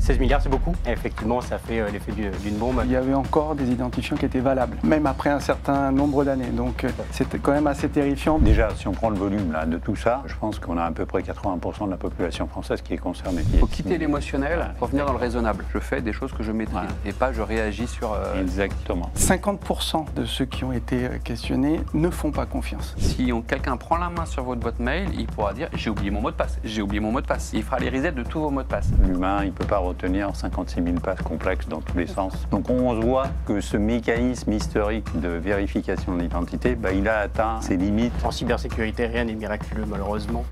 16 milliards, c'est beaucoup. Et effectivement, ça fait l'effet d'une bombe. Il y avait encore des identifiants qui étaient valables, même après un certain nombre d'années. Donc c'était quand même assez terrifiant. Déjà, si on prend le volume là, de tout ça, je pense qu'on a à peu près 80% de la population française qui est concernée. Il faut quitter l'émotionnel pour venir dans le raisonnable. Je fais des choses que je maîtrise et pas je réagis sur... Exactement. 50% de ceux qui ont été questionnés ne font pas confiance. Si quelqu'un prend la main sur votre boîte mail, il pourra dire « j'ai oublié mon mot de passe, j'ai oublié mon mot de passe ». Il fera les resets de tous vos mots de passe. L'humain, il ne peut pas retenir 56 000 passes complexes dans tous les sens. Donc on voit que ce mécanisme historique de vérification d'identité, il a atteint ses limites. En cybersécurité, rien n'est miraculeux, malheureusement.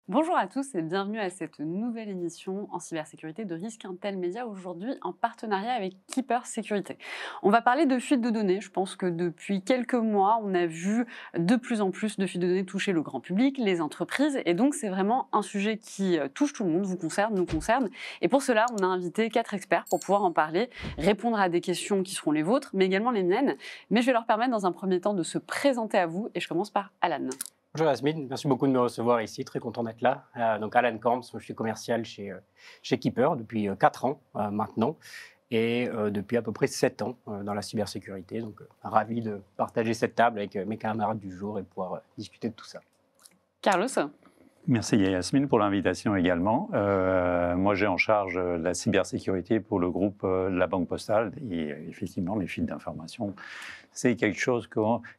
Bonjour à tous et bienvenue à cette nouvelle émission en cybersécurité de Risk Intel Media, aujourd'hui en partenariat avec Keeper Sécurité. On va parler de fuite de données. Je pense que depuis quelques mois, on a vu de plus en plus de fuites de données toucher le grand public, les entreprises, et donc c'est vraiment un sujet qui touche tout le monde, vous concerne, nous concerne. Et pour cela, on a invité 4 experts pour pouvoir en parler, répondre à des questions qui seront les vôtres, mais également les miennes. Mais je vais leur permettre dans un premier temps de se présenter à vous, et je commence par Alan. Bonjour Yasmine, merci beaucoup de me recevoir ici, très content d'être là. Donc Alan Camps, je suis commercial chez Keeper depuis 4 ans maintenant et depuis à peu près 7 ans dans la cybersécurité. Donc ravi de partager cette table avec mes camarades du jour et pouvoir discuter de tout ça. Carlos. Merci Yasmine pour l'invitation également. Moi j'ai en charge la cybersécurité pour le groupe La Banque Postale et effectivement les fuites d'informations. C'est quelque chose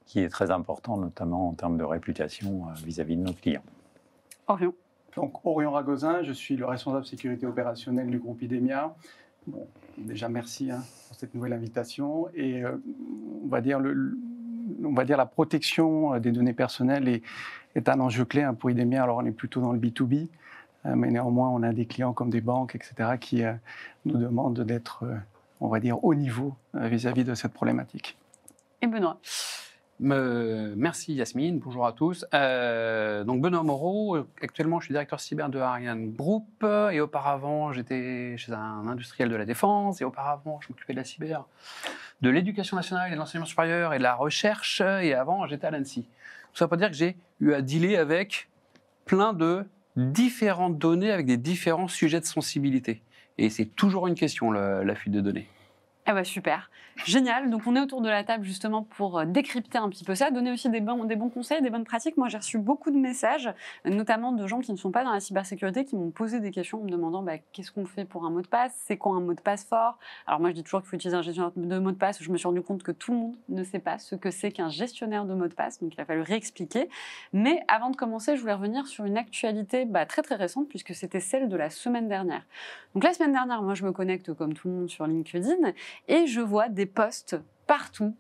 qui est très important, notamment en termes de réputation vis-à-vis de nos clients. Orion. Donc Orion Ragozin, je suis le responsable sécurité opérationnelle du groupe IDEMIA. Bon, déjà merci pour cette nouvelle invitation. Et on va dire la protection des données personnelles est un enjeu clé pour IDEMIA. Alors on est plutôt dans le B2B, mais néanmoins on a des clients comme des banques, etc., qui nous demandent d'être, on va dire, au niveau vis-à-vis de cette problématique. Et Benoît. Merci Yasmine, bonjour à tous. Donc Benoît Moreau, actuellement je suis directeur cyber de Ariane Group et auparavant j'étais chez un industriel de la défense et auparavant je m'occupais de la cyber, de l'éducation nationale et de l'enseignement supérieur et de la recherche et avant j'étais à l'ANSSI. Tout ça pour dire que j'ai eu à dealer avec plein de différentes données avec des différents sujets de sensibilité. Et c'est toujours une question la fuite de données. Ah bah super, génial. Donc on est autour de la table justement pour décrypter un petit peu ça, donner aussi des bons conseils, des bonnes pratiques. Moi j'ai reçu beaucoup de messages, notamment de gens qui ne sont pas dans la cybersécurité, qui m'ont posé des questions en me demandant qu'est-ce qu'on fait pour un mot de passe, c'est quoi un mot de passe fort. Alors moi je dis toujours qu'il faut utiliser un gestionnaire de mots de passe. Je me suis rendu compte que tout le monde ne sait pas ce que c'est qu'un gestionnaire de mots de passe, donc il a fallu réexpliquer. Mais avant de commencer, je voulais revenir sur une actualité très très récente puisque c'était celle de la semaine dernière. Donc la semaine dernière, moi je me connecte comme tout le monde sur LinkedIn et je vois des posts partout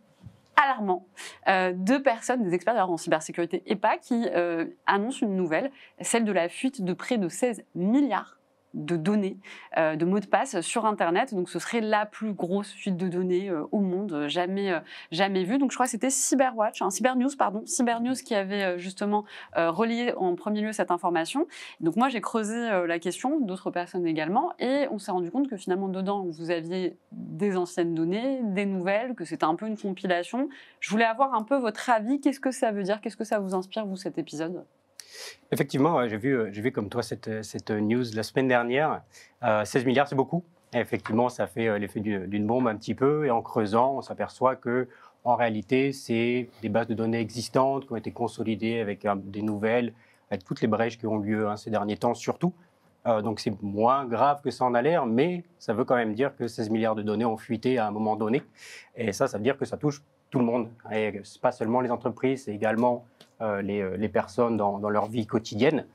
alarmants de personnes, des experts en cybersécurité et pas, qui annoncent une nouvelle, celle de la fuite de près de 16 milliards de données, de mots de passe sur Internet. Donc ce serait la plus grosse fuite de données au monde, jamais vue. Donc je crois que c'était Cybernews qui avait justement relayé en premier lieu cette information. Donc moi j'ai creusé la question, d'autres personnes également, et on s'est rendu compte que finalement dedans vous aviez des anciennes données, des nouvelles, que c'était un peu une compilation. Je voulais avoir un peu votre avis. Qu'est-ce que ça veut dire? Qu'est-ce que ça vous inspire, vous, cet épisode? Effectivement, j'ai vu comme toi cette news la semaine dernière. 16 milliards, c'est beaucoup. Et effectivement, ça fait l'effet d'une bombe un petit peu. Et en creusant, on s'aperçoit que en réalité, c'est des bases de données existantes qui ont été consolidées avec des nouvelles, avec toutes les brèches qui ont lieu ces derniers temps, surtout. Donc c'est moins grave que ça en a l'air, mais ça veut quand même dire que 16 milliards de données ont fuité à un moment donné. Et ça veut dire que ça touche tout le monde. Et c'est pas seulement les entreprises, c'est également les personnes dans leur vie quotidienne.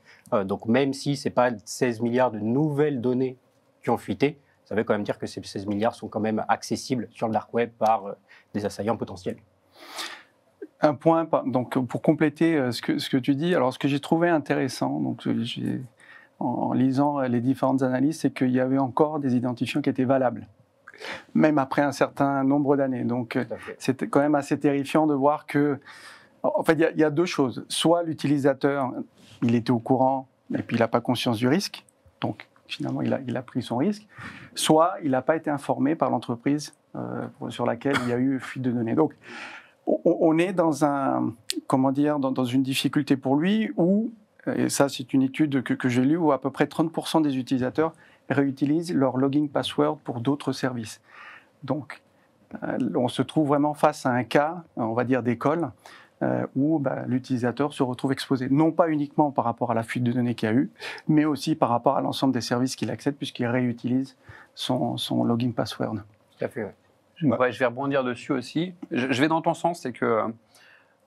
Donc même si ce n'est pas 16 milliards de nouvelles données qui ont fuité, ça veut quand même dire que ces 16 milliards sont quand même accessibles sur le dark web par des assaillants potentiels. Un point, donc pour compléter ce que tu dis, alors ce que j'ai trouvé intéressant, donc en lisant les différentes analyses, c'est qu'il y avait encore des identifiants qui étaient valables, même après un certain nombre d'années. Donc c'était quand même assez terrifiant de voir que En fait, il y a deux choses. Soit l'utilisateur, il était au courant et puis il n'a pas conscience du risque, donc finalement il a pris son risque. Soit il n'a pas été informé par l'entreprise sur laquelle il y a eu fuite de données. Donc on est dans dans une difficulté pour lui où, et ça c'est une étude que j'ai lue, où à peu près 30% des utilisateurs réutilisent leur login password pour d'autres services. Donc on se trouve vraiment face à un cas, on va dire d'école, où l'utilisateur se retrouve exposé, non pas uniquement par rapport à la fuite de données qu'il y a eu, mais aussi par rapport à l'ensemble des services qu'il accède, puisqu'il réutilise son login password. Tout à fait, ouais. Ouais, je vais rebondir dessus aussi. Je vais dans ton sens, c'est que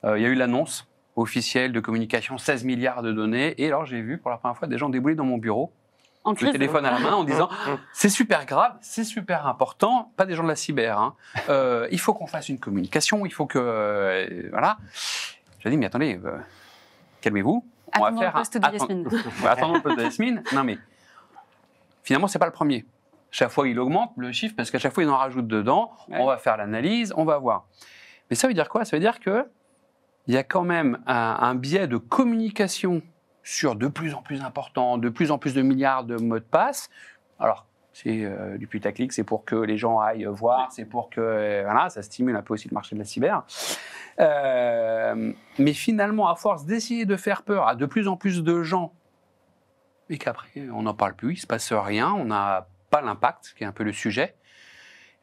il y a eu l'annonce officielle de communication, 16 milliards de données, et alors j'ai vu pour la première fois des gens débouler dans mon bureau, le téléphone à la main, en disant c'est super grave, c'est super important, pas des gens de la cyber, hein. Il faut qu'on fasse une communication, il faut que voilà. J'ai dit mais attendez, calmez-vous. Attendons le poste de Yasmine. Attendons le poste de Yasmine. Non mais finalement c'est pas le premier. Chaque fois il augmente le chiffre parce qu'à chaque fois il en rajoute dedans. Ouais. On va faire l'analyse, on va voir. Mais ça veut dire quoi? Ça veut dire que il y a quand même un biais de communication sur de plus en plus important, de plus en plus de milliards de mots de passe. Alors, c'est du putaclic, c'est pour que les gens aillent voir, c'est pour que voilà, ça stimule un peu aussi le marché de la cyber. Mais finalement, à force d'essayer de faire peur à de plus en plus de gens, et qu'après, on n'en parle plus, il ne se passe rien, on n'a pas l'impact, qui est un peu le sujet,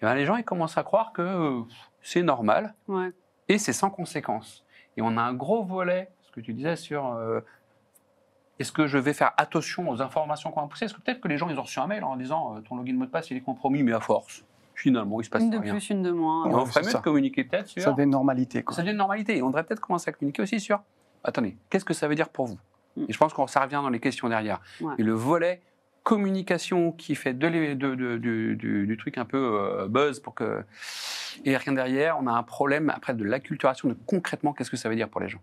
et bien, les gens ils commencent à croire que c'est normal, ouais. Et c'est sans conséquence. Et on a un gros volet, ce que tu disais sur... est-ce que je vais faire attention aux informations qu'on va pousser? Est-ce que peut-être que les gens ils ont reçu un mail en disant ton login mot de passe il est compromis, mais à force, finalement il se passe rien. Une de plus, une de moins. Et on ferait mieux de communiquer peut-être sur... Ça devient une normalité. Quoi. Ça devient une normalité. Et on devrait peut-être commencer à communiquer aussi sur... Attendez, qu'est-ce que ça veut dire pour vous? Et je pense que ça revient dans les questions derrière. Ouais. Et le volet communication qui fait du truc un peu buzz pour que... Et rien derrière, on a un problème après de l'acculturation de concrètement qu'est-ce que ça veut dire pour les gens.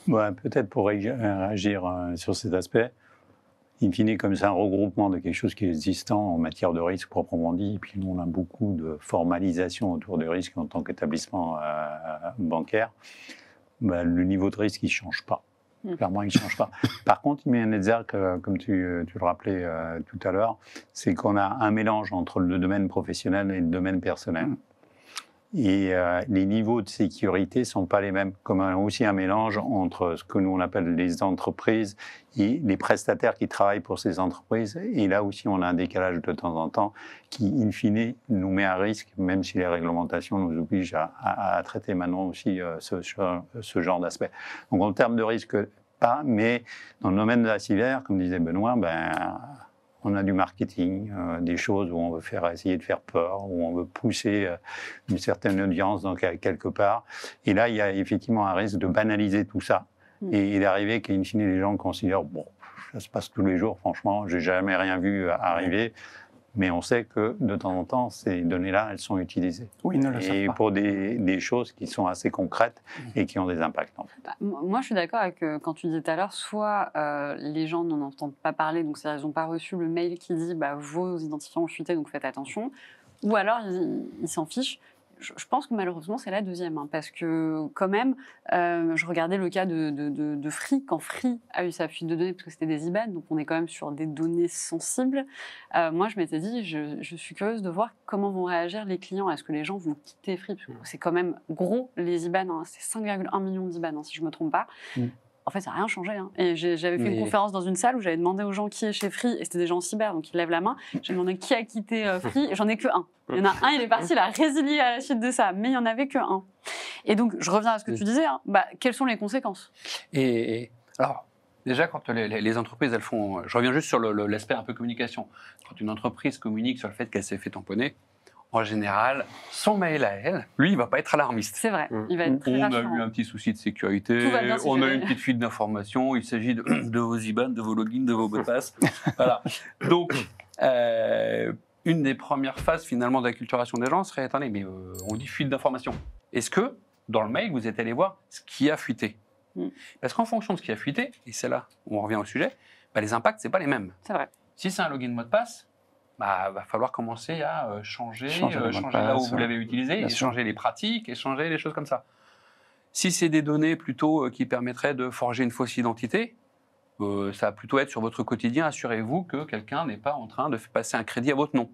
Ouais, peut-être pour réagir sur cet aspect, in fine, comme c'est un regroupement de quelque chose qui est existant en matière de risque proprement dit, et puis nous on a beaucoup de formalisation autour du risque en tant qu'établissement bancaire, le niveau de risque il ne change pas. Clairement, il ne change pas. Par contre, il met un exergue, comme tu le rappelais tout à l'heure, c'est qu'on a un mélange entre le domaine professionnel et le domaine personnel. Et les niveaux de sécurité ne sont pas les mêmes, comme aussi un mélange entre ce que nous on appelle les entreprises et les prestataires qui travaillent pour ces entreprises. Et là aussi, on a un décalage de temps en temps qui, in fine, nous met à risque, même si les réglementations nous obligent à traiter maintenant aussi ce genre d'aspect. Donc en termes de risque, pas, mais dans le domaine de la cyber, comme disait Benoît, on a du marketing, des choses où on veut essayer de faire peur, où on veut pousser une certaine audience dans quelque part. Et là, il y a effectivement un risque de banaliser tout ça et d'arriver qu'in fine, les gens considèrent bon, ça se passe tous les jours, franchement, j'ai jamais rien vu arriver. Mais on sait que de temps en temps, ces données-là, elles sont utilisées. Oui, ils ne le savent pas. Pour des choses qui sont assez concrètes et qui ont des impacts. En fait. Moi, je suis d'accord avec quand tu disais tout à l'heure, soit les gens n'en entendent pas parler, donc c'est-à-dire qu'ils n'ont pas reçu le mail qui dit vos identifiants ont fuité, donc faites attention, ou alors ils s'en fichent. Je pense que malheureusement, c'est la deuxième, parce que quand même, je regardais le cas de Free, quand Free a eu sa fuite de données, parce que c'était des IBAN, donc on est quand même sur des données sensibles. Moi, je m'étais dit, je suis curieuse de voir comment vont réagir les clients. Est-ce que les gens vont quitter Free? Parce que c'est quand même gros, les IBAN, c'est 5,1 millions d'IBAN, si je ne me trompe pas. En fait, ça n'a rien changé. Et j'avais fait une conférence dans une salle où j'avais demandé aux gens qui est chez Free, et c'était des gens en cyber, donc ils lèvent la main. J'ai demandé qui a quitté Free, et j'en ai que un. Il y en a un, il est parti, il a résilié à la suite de ça, mais il n'y en avait que un. Et donc, je reviens à ce que tu disais, quelles sont les conséquences? Et alors, déjà, quand les entreprises, elles font... Je reviens juste sur l'aspect un peu communication. Quand une entreprise communique sur le fait qu'elle s'est fait tamponner, en général, son mail à elle, lui, il ne va pas être alarmiste. C'est vrai, il va être très rassurant. On a eu un petit souci de sécurité, on a eu une petite fuite d'informations, il s'agit de vos IBAN, de vos logins, de vos mots de passe. Voilà. Donc, une des premières phases, finalement, d'acculturation des gens serait, attendez, mais on dit fuite d'informations. Est-ce que, dans le mail, vous êtes allé voir ce qui a fuité? Parce qu'en fonction de ce qui a fuité, et c'est là où on revient au sujet, les impacts, ce n'est pas les mêmes. C'est vrai. Si c'est un login mot de passe, va falloir commencer à changer là où vous l'avez utilisé, et changer les pratiques, et changer les choses comme ça. Si c'est des données plutôt qui permettraient de forger une fausse identité, ça va plutôt être sur votre quotidien. Assurez-vous que quelqu'un n'est pas en train de passer un crédit à votre nom.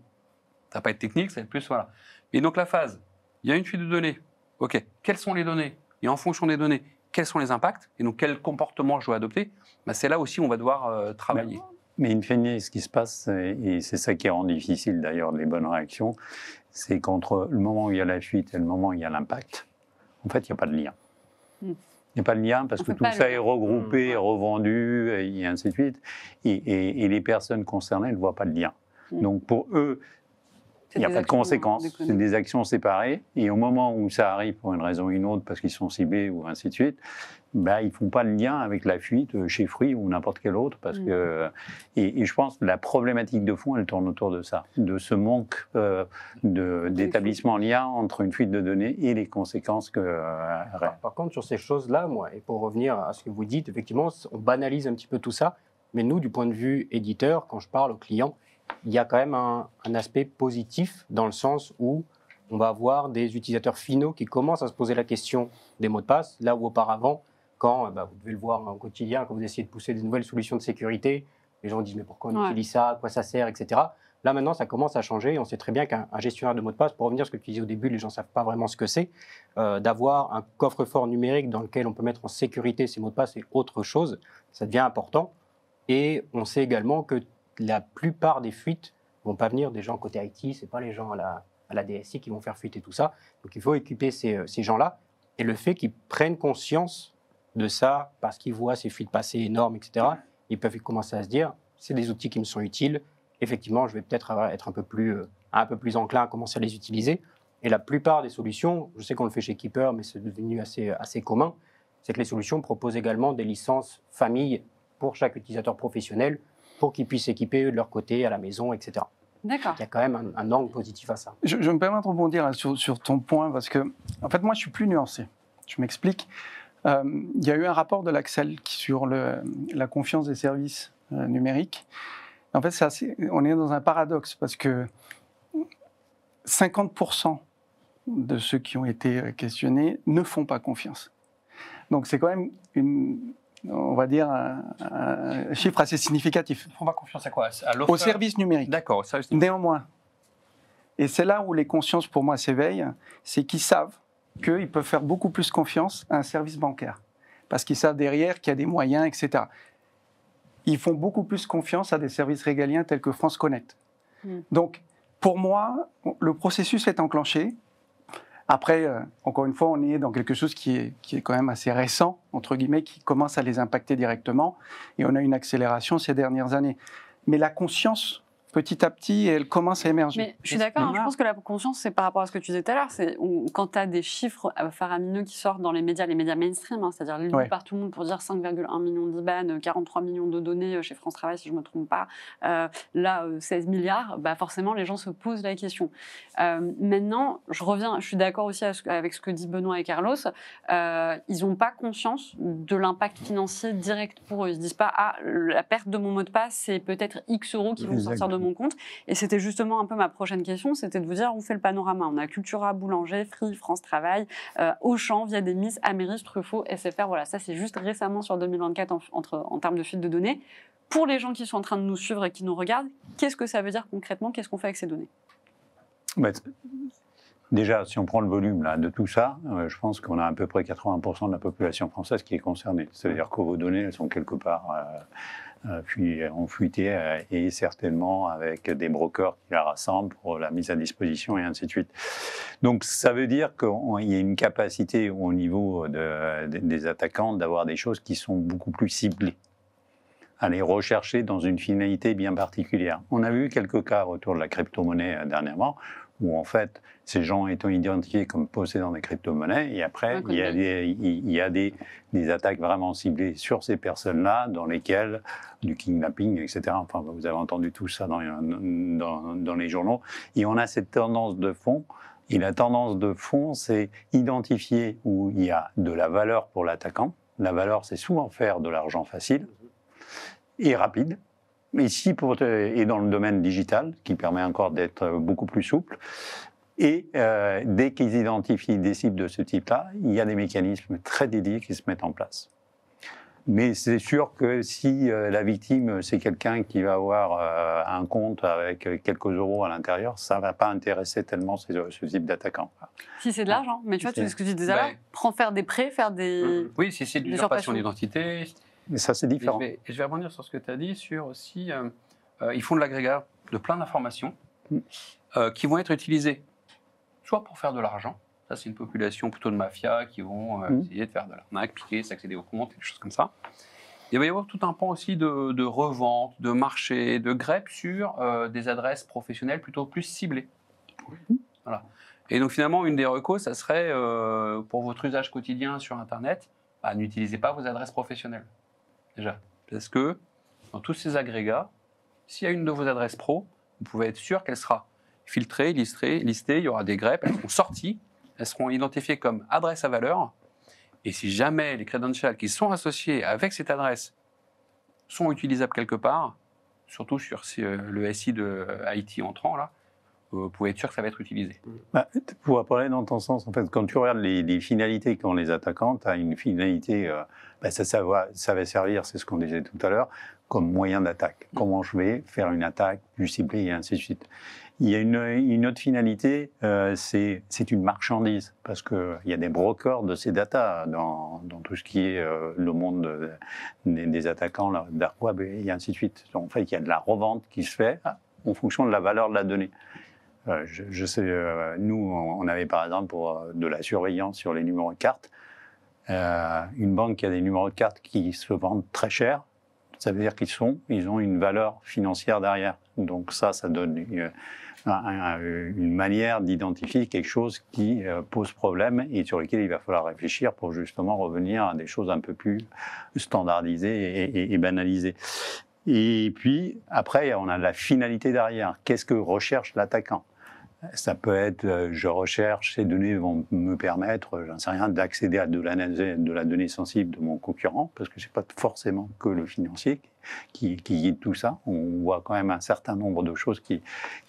Ça va pas être technique, ça va être plus voilà. Et donc la phase, il y a une fuite de données. Ok, quelles sont les données? Et en fonction des données, quels sont les impacts? Et donc quel comportement je dois adopter? C'est là aussi où on va devoir travailler. Mais in fine, ce qui se passe, et c'est ça qui rend difficile d'ailleurs les bonnes réactions, c'est qu'entre le moment où il y a la fuite et le moment où il y a l'impact, en fait, il n'y a pas de lien. Il n'y a pas de lien parce que tout ça est regroupé, revendu, et ainsi de suite. Et les personnes concernées ne voient pas de lien. Donc pour eux, il n'y a pas de conséquences, c'est des actions séparées. Et au moment où ça arrive pour une raison ou une autre, parce qu'ils sont ciblés ou ainsi de suite, ils ne font pas le lien avec la fuite chez Free ou n'importe quel autre. Parce que, et je pense que la problématique de fond, elle tourne autour de ça, de ce manque d'établissement lien entre une fuite de données et les conséquences que... Par contre, sur ces choses-là, moi, et pour revenir à ce que vous dites, effectivement, on banalise un petit peu tout ça. Mais nous, du point de vue éditeur, quand je parle aux clients, il y a quand même un aspect positif dans le sens où on va avoir des utilisateurs finaux qui commencent à se poser la question des mots de passe, là où auparavant, quand vous devez le voir au quotidien, quand vous essayez de pousser des nouvelles solutions de sécurité, les gens disent mais pourquoi on utilise ça, à quoi ça sert, etc. Là maintenant, ça commence à changer et on sait très bien qu'un gestionnaire de mots de passe, pour revenir à ce que tu disais au début, les gens ne savent pas vraiment ce que c'est, d'avoir un coffre-fort numérique dans lequel on peut mettre en sécurité ces mots de passe et autre chose, ça devient important. Et on sait également que la plupart des fuites ne vont pas venir des gens côté IT, ce n'est pas les gens à la DSI qui vont faire fuiter tout ça. Donc il faut équiper ces gens-là. Et le fait qu'ils prennent conscience de ça, parce qu'ils voient ces fuites passer énormes, etc., ils peuvent commencer à se dire, c'est des outils qui me sont utiles, effectivement, je vais peut-être être un peu plus enclin à commencer à les utiliser. Et la plupart des solutions, je sais qu'on le fait chez Keeper, mais c'est devenu assez commun, c'est que les solutions proposent également des licences famille pour chaque utilisateur professionnel, pour qu'ils puissent s'équiper de leur côté à la maison, etc. D'accord. Il y a quand même un angle positif à ça. Je me permets de rebondir sur ton point, parce que, en fait, moi, je suis plus nuancé. Je m'explique. Il y a eu un rapport de l'Axel sur la confiance des services numériques. En fait, on est dans un paradoxe, parce que 50% de ceux qui ont été questionnés ne font pas confiance. Donc, c'est quand même on va dire, un chiffre assez significatif. Ils ne font pas confiance à quoi? Au service numérique. D'accord, au service numérique. Néanmoins, et c'est là où les consciences, pour moi, s'éveillent, c'est qu'ils savent qu'ils peuvent faire beaucoup plus confiance à un service bancaire. Parce qu'ils savent derrière qu'il y a des moyens, etc. Ils font beaucoup plus confiance à des services régaliens tels que France Connect. Donc, pour moi, le processus est enclenché. Après, encore une fois, on est dans quelque chose qui est quand même assez récent, entre guillemets, qui commence à les impacter directement. Et on a une accélération ces dernières années. Mais la conscience, petit à petit, elle commence à émerger. Mais je suis d'accord, je pense que la conscience, c'est par rapport à ce que tu disais tout à l'heure, c'est quand tu as des chiffres faramineux qui sortent dans les médias mainstream, c'est-à-dire lus par tout le monde pour dire 5,1 millions d'IBAN, 43 millions de données chez France Travail, si je ne me trompe pas, là, 16 milliards, forcément, les gens se posent la question. Maintenant, je suis d'accord aussi avec ce que dit Benoît et Carlos, ils n'ont pas conscience de l'impact financier direct pour eux. Ils ne se disent pas, la perte de mon mot de passe, c'est peut-être X euros qui vont sortir de mon compte. Et c'était justement un peu ma prochaine question, c'était de vous dire, on fait le panorama. On a Cultura, Boulanger, Free, France Travail, Auchan, Via Demis, Améris, Truffaut, SFR. Voilà, ça c'est juste récemment sur 2024 en termes de fuite de données. Pour les gens qui sont en train de nous suivre et qui nous regardent, qu'est-ce que ça veut dire concrètement? Qu'est-ce qu'on fait avec ces données? Déjà, si on prend le volume là, de tout ça, je pense qu'on a à peu près 80% de la population française qui est concernée. C'est-à-dire que vos données, elles sont quelque part ont fuité et certainement avec des brokers qui la rassemblent pour la mise à disposition et ainsi de suite. Donc ça veut dire qu'il y a une capacité au niveau des attaquants d'avoir des choses qui sont beaucoup plus ciblées, à les rechercher dans une finalité bien particulière. On a vu quelques cas autour de la crypto-monnaie dernièrement, où en fait, ces gens étant identifiés comme possédant des crypto-monnaies, et après, il y a des attaques vraiment ciblées sur ces personnes-là, dans lesquelles, du kidnapping, etc. Enfin, vous avez entendu tout ça dans les journaux. Et on a cette tendance de fond, et la tendance de fond, c'est identifier où il y a de la valeur pour l'attaquant. La valeur, c'est souvent faire de l'argent facile et rapide. Mais ici, et dans le domaine digital, qui permet encore d'être beaucoup plus souple, Et dès qu'ils identifient des cibles de ce type-là, il y a des mécanismes très dédiés qui se mettent en place. Mais c'est sûr que si la victime, c'est quelqu'un qui va avoir un compte avec quelques euros à l'intérieur, ça ne va pas intéresser tellement ce type d'attaquant. Si c'est de l'argent, mais tu vois, tu ce que tu disais là, faire des prêts, faire des... Oui, si c'est de l'usurpation d'identité. Mais ça, c'est différent. Je vais rebondir sur ce que tu as dit, sur aussi, ils font de l'agrégat de plein d'informations qui vont être utilisées soit pour faire de l'argent. Ça, c'est une population plutôt de mafia qui vont essayer de faire de l'arnaque, piquer, s'accéder aux comptes, des choses comme ça. Il va y avoir tout un pan aussi de revente, de marché, de grep sur des adresses professionnelles plutôt plus ciblées. Voilà. Et donc finalement, une des recos, ça serait pour votre usage quotidien sur Internet, n'utilisez pas vos adresses professionnelles. Déjà. Parce que dans tous ces agrégats, s'il y a une de vos adresses pro, vous pouvez être sûr qu'elle sera filtrée, listée, il y aura des greps, elles seront sorties. Elles seront identifiées comme adresse à valeur. Et si jamais les credentials qui sont associés avec cette adresse sont utilisables quelque part, surtout sur le SI de IT entrant, là, vous pouvez être sûr que ça va être utilisé. Pour parler dans ton sens, en fait, quand tu regardes les finalités qu'ont les attaquants, tu as une finalité, ça va servir, c'est ce qu'on disait tout à l'heure, comme moyen d'attaque. Comment je vais faire une attaque plus ciblée et ainsi de suite. Il y a une autre finalité, c'est une marchandise, parce qu'il y a des brokers de ces datas dans tout ce qui est le monde des attaquants, le dark web et ainsi de suite. En fait, il y a de la revente qui se fait en fonction de la valeur de la donnée. Je sais, nous, on avait par exemple pour de la surveillance sur les numéros de carte, une banque qui a des numéros de carte qui se vendent très cher, ça veut dire qu'ils ont une valeur financière derrière. Donc ça donne une manière d'identifier quelque chose qui pose problème et sur lequel il va falloir réfléchir pour justement revenir à des choses un peu plus standardisées et banalisées. Et puis, après, on a la finalité derrière. Qu'est-ce que recherche l'attaquant ? Ça peut être, je recherche, ces données vont me permettre, j'en sais rien, d'accéder à de la donnée sensible de mon concurrent, parce que ce n'est pas forcément que le financier qui guide tout ça. On voit quand même un certain nombre de choses qui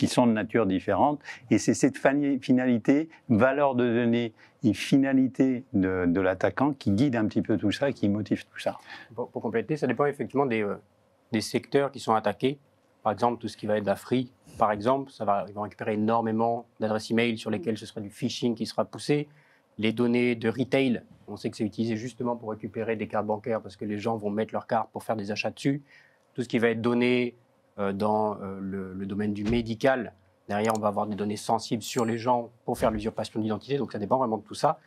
sont de nature différente. Et c'est cette finalité, valeur de données et finalité de l'attaquant qui guide un petit peu tout ça et qui motive tout ça. Pour compléter, ça dépend effectivement des secteurs qui sont attaqués. Par exemple, tout ce qui va être de la free, par exemple, ils vont récupérer énormément d'adresses email sur lesquelles ce sera du phishing qui sera poussé. Les données de retail, on sait que c'est utilisé justement pour récupérer des cartes bancaires parce que les gens vont mettre leurs cartes pour faire des achats dessus. Tout ce qui va être donné dans le domaine du médical, derrière, on va avoir des données sensibles sur les gens pour faire l'usurpation d'identité. Donc, ça dépend vraiment de tout ça.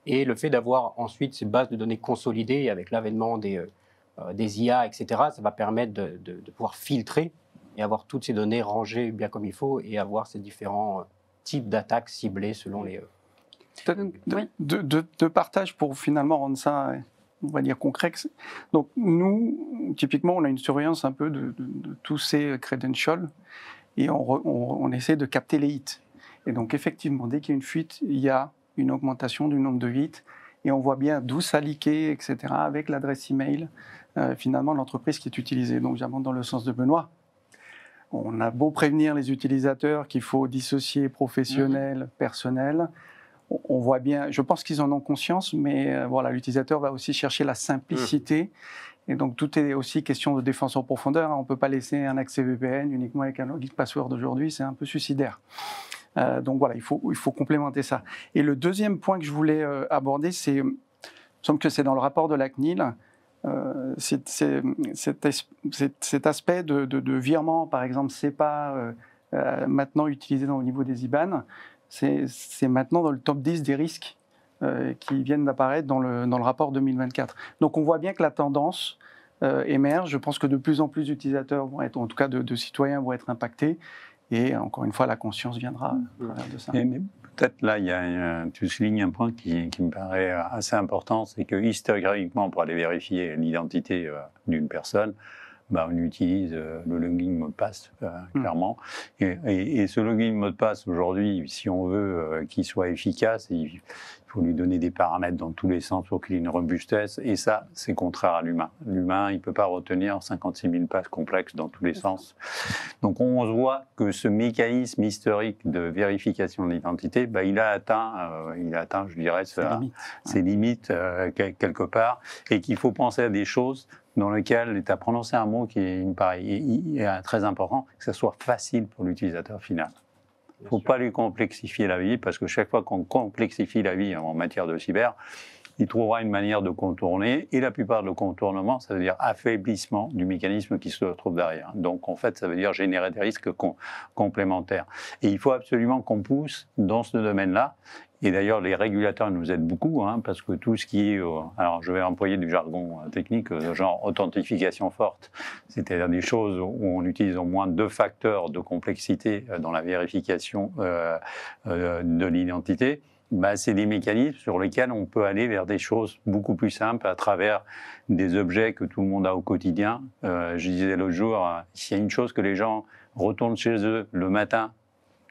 Et le fait d'avoir ensuite ces bases de données consolidées avec l'avènement des IA, etc., ça va permettre de pouvoir filtrer et avoir toutes ces données rangées bien comme il faut et avoir ces différents types d'attaques ciblées selon les... De partage pour finalement rendre ça, on va dire, concret. Donc nous, typiquement, on a une surveillance un peu de tous ces credentials et on essaie de capter les hits. Et donc effectivement, dès qu'il y a une fuite, il y a une augmentation du nombre de hits et on voit bien d'où ça leaké, etc., avec l'adresse email, finalement, l'entreprise qui est utilisée. Donc j'abonde dans le sens de Benoît. On a beau prévenir les utilisateurs qu'il faut dissocier professionnel, personnel. On voit bien, je pense qu'ils en ont conscience, mais voilà, l'utilisateur va aussi chercher la simplicité. Et donc, tout est aussi question de défense en profondeur. On ne peut pas laisser un accès VPN uniquement avec un login password aujourd'hui, c'est un peu suicidaire. Donc voilà, il faut complémenter ça. Et le deuxième point que je voulais aborder, il me semble que c'est dans le rapport de la CNIL, cet aspect de virement, par exemple, SEPA, maintenant utilisé au niveau des IBAN, c'est maintenant dans le top 10 des risques qui viennent d'apparaître dans le rapport 2024. Donc on voit bien que la tendance émerge. Je pense que de plus en plus d'utilisateurs vont être, en tout cas de citoyens vont être impactés. Et encore une fois, la conscience viendra de ça. Mais peut-être là, tu soulignes un point qui me paraît assez important, c'est que historiquement, pour aller vérifier l'identité d'une personne, on utilise le login mot de passe, clairement. Et ce login mot de passe, aujourd'hui, si on veut qu'il soit efficace, il faut lui donner des paramètres dans tous les sens pour qu'il ait une robustesse. Et ça, c'est contraire à l'humain. L'humain, il ne peut pas retenir 56 000 passes complexes dans tous les sens. Donc, on se voit que ce mécanisme historique de vérification d'identité, il a atteint, je dirais, ses limites quelque part, et qu'il faut penser à des choses dans lesquelles tu as prononcé un mot qui me paraît très important, que ce soit facile pour l'utilisateur final. Il ne faut pas lui complexifier la vie, parce que chaque fois qu'on complexifie la vie en matière de cyber, il trouvera une manière de contourner, et la plupart de contournement, ça veut dire affaiblissement du mécanisme qui se trouve derrière. Donc en fait, ça veut dire générer des risques complémentaires. Et il faut absolument qu'on pousse dans ce domaine-là. Et d'ailleurs, les régulateurs nous aident beaucoup, parce que tout ce qui est, alors je vais employer du jargon technique, genre authentification forte, c'est-à-dire des choses où on utilise au moins 2 facteurs de complexité dans la vérification de l'identité. C'est des mécanismes sur lesquels on peut aller vers des choses beaucoup plus simples à travers des objets que tout le monde a au quotidien. Je disais l'autre jour, s'il y a une chose que les gens retournent chez eux le matin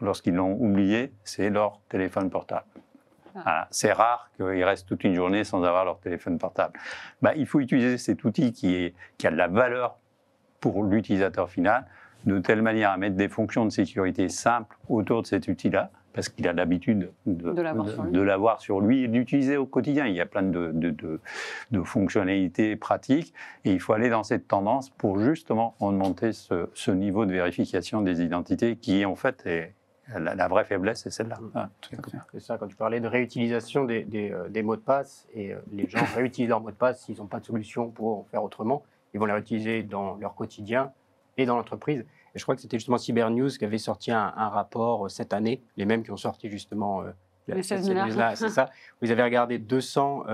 lorsqu'ils l'ont oublié, c'est leur téléphone portable. Voilà. C'est rare qu'ils restent toute une journée sans avoir leur téléphone portable. Il faut utiliser cet outil qui a de la valeur pour l'utilisateur final, de telle manière à mettre des fonctions de sécurité simples autour de cet outil-là, parce qu'il a l'habitude de l'avoir sur lui et d'utiliser au quotidien. Il y a plein de fonctionnalités pratiques, et il faut aller dans cette tendance pour justement augmenter ce niveau de vérification des identités qui, en fait, est la vraie faiblesse, c'est celle-là. C'est ça, quand tu parlais de réutilisation des mots de passe, et les gens réutilisent leurs mots de passe s'ils n'ont pas de solution pour faire autrement, ils vont les réutiliser dans leur quotidien et dans l'entreprise. Et je crois que c'était justement Cybernews qui avait sorti un rapport cette année, les mêmes qui ont sorti justement les 16 milliards. C'est ça, où ils avaient regardé 200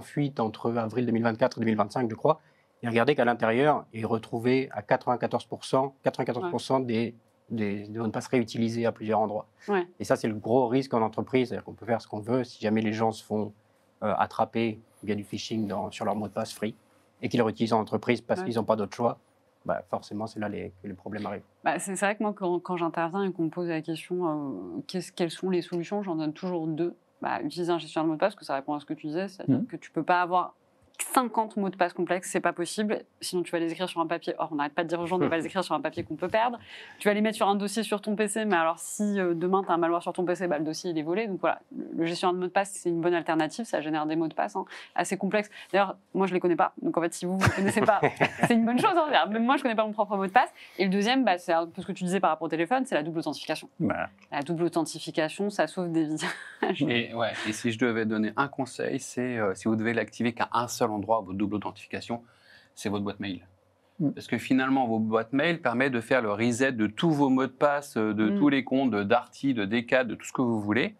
fuites entre avril 2024 et 2025, je crois. Ils regardaient qu'à l'intérieur, ils retrouvaient à 94% des mots de passe réutilisés à plusieurs endroits. Ouais. Et ça, c'est le gros risque en entreprise. C'est-à-dire qu'on peut faire ce qu'on veut. Si jamais les gens se font attraper via du phishing sur leur mot de passe free et qu'ils le réutilisent en entreprise parce qu'ils n'ont pas d'autre choix, forcément, c'est là que les problèmes arrivent. C'est vrai que moi, quand j'interviens et qu'on me pose la question quelles sont les solutions, j'en donne toujours 2. Utiliser un gestionnaire de mots de passe, parce que ça répond à ce que tu disais, c'est-à-dire que tu ne peux pas avoir 50 mots de passe complexes, c'est pas possible. Sinon, tu vas les écrire sur un papier. Or, on n'arrête pas de dire aux gens de ne pas les écrire sur un papier qu'on peut perdre. Tu vas les mettre sur un dossier sur ton PC, mais alors si demain tu as un malware sur ton PC, le dossier il est volé. Donc voilà, le gestionnaire de mots de passe, c'est une bonne alternative. Ça génère des mots de passe assez complexes. D'ailleurs, moi je les connais pas. Donc en fait, si vous ne connaissez pas, c'est une bonne chose. Même moi, je connais pas mon propre mot de passe. Et le deuxième, c'est un peu ce que tu disais par rapport au téléphone, c'est la double authentification. La double authentification, ça sauve des vies. Et si je devais donner un conseil, c'est si vous devez l'activer qu'à un seul endroit, votre double authentification, c'est votre boîte mail. Parce que finalement, vos boîtes mail permettent de faire le reset de tous vos mots de passe, de tous les comptes, de Darty, de Decathlon, de tout ce que vous voulez.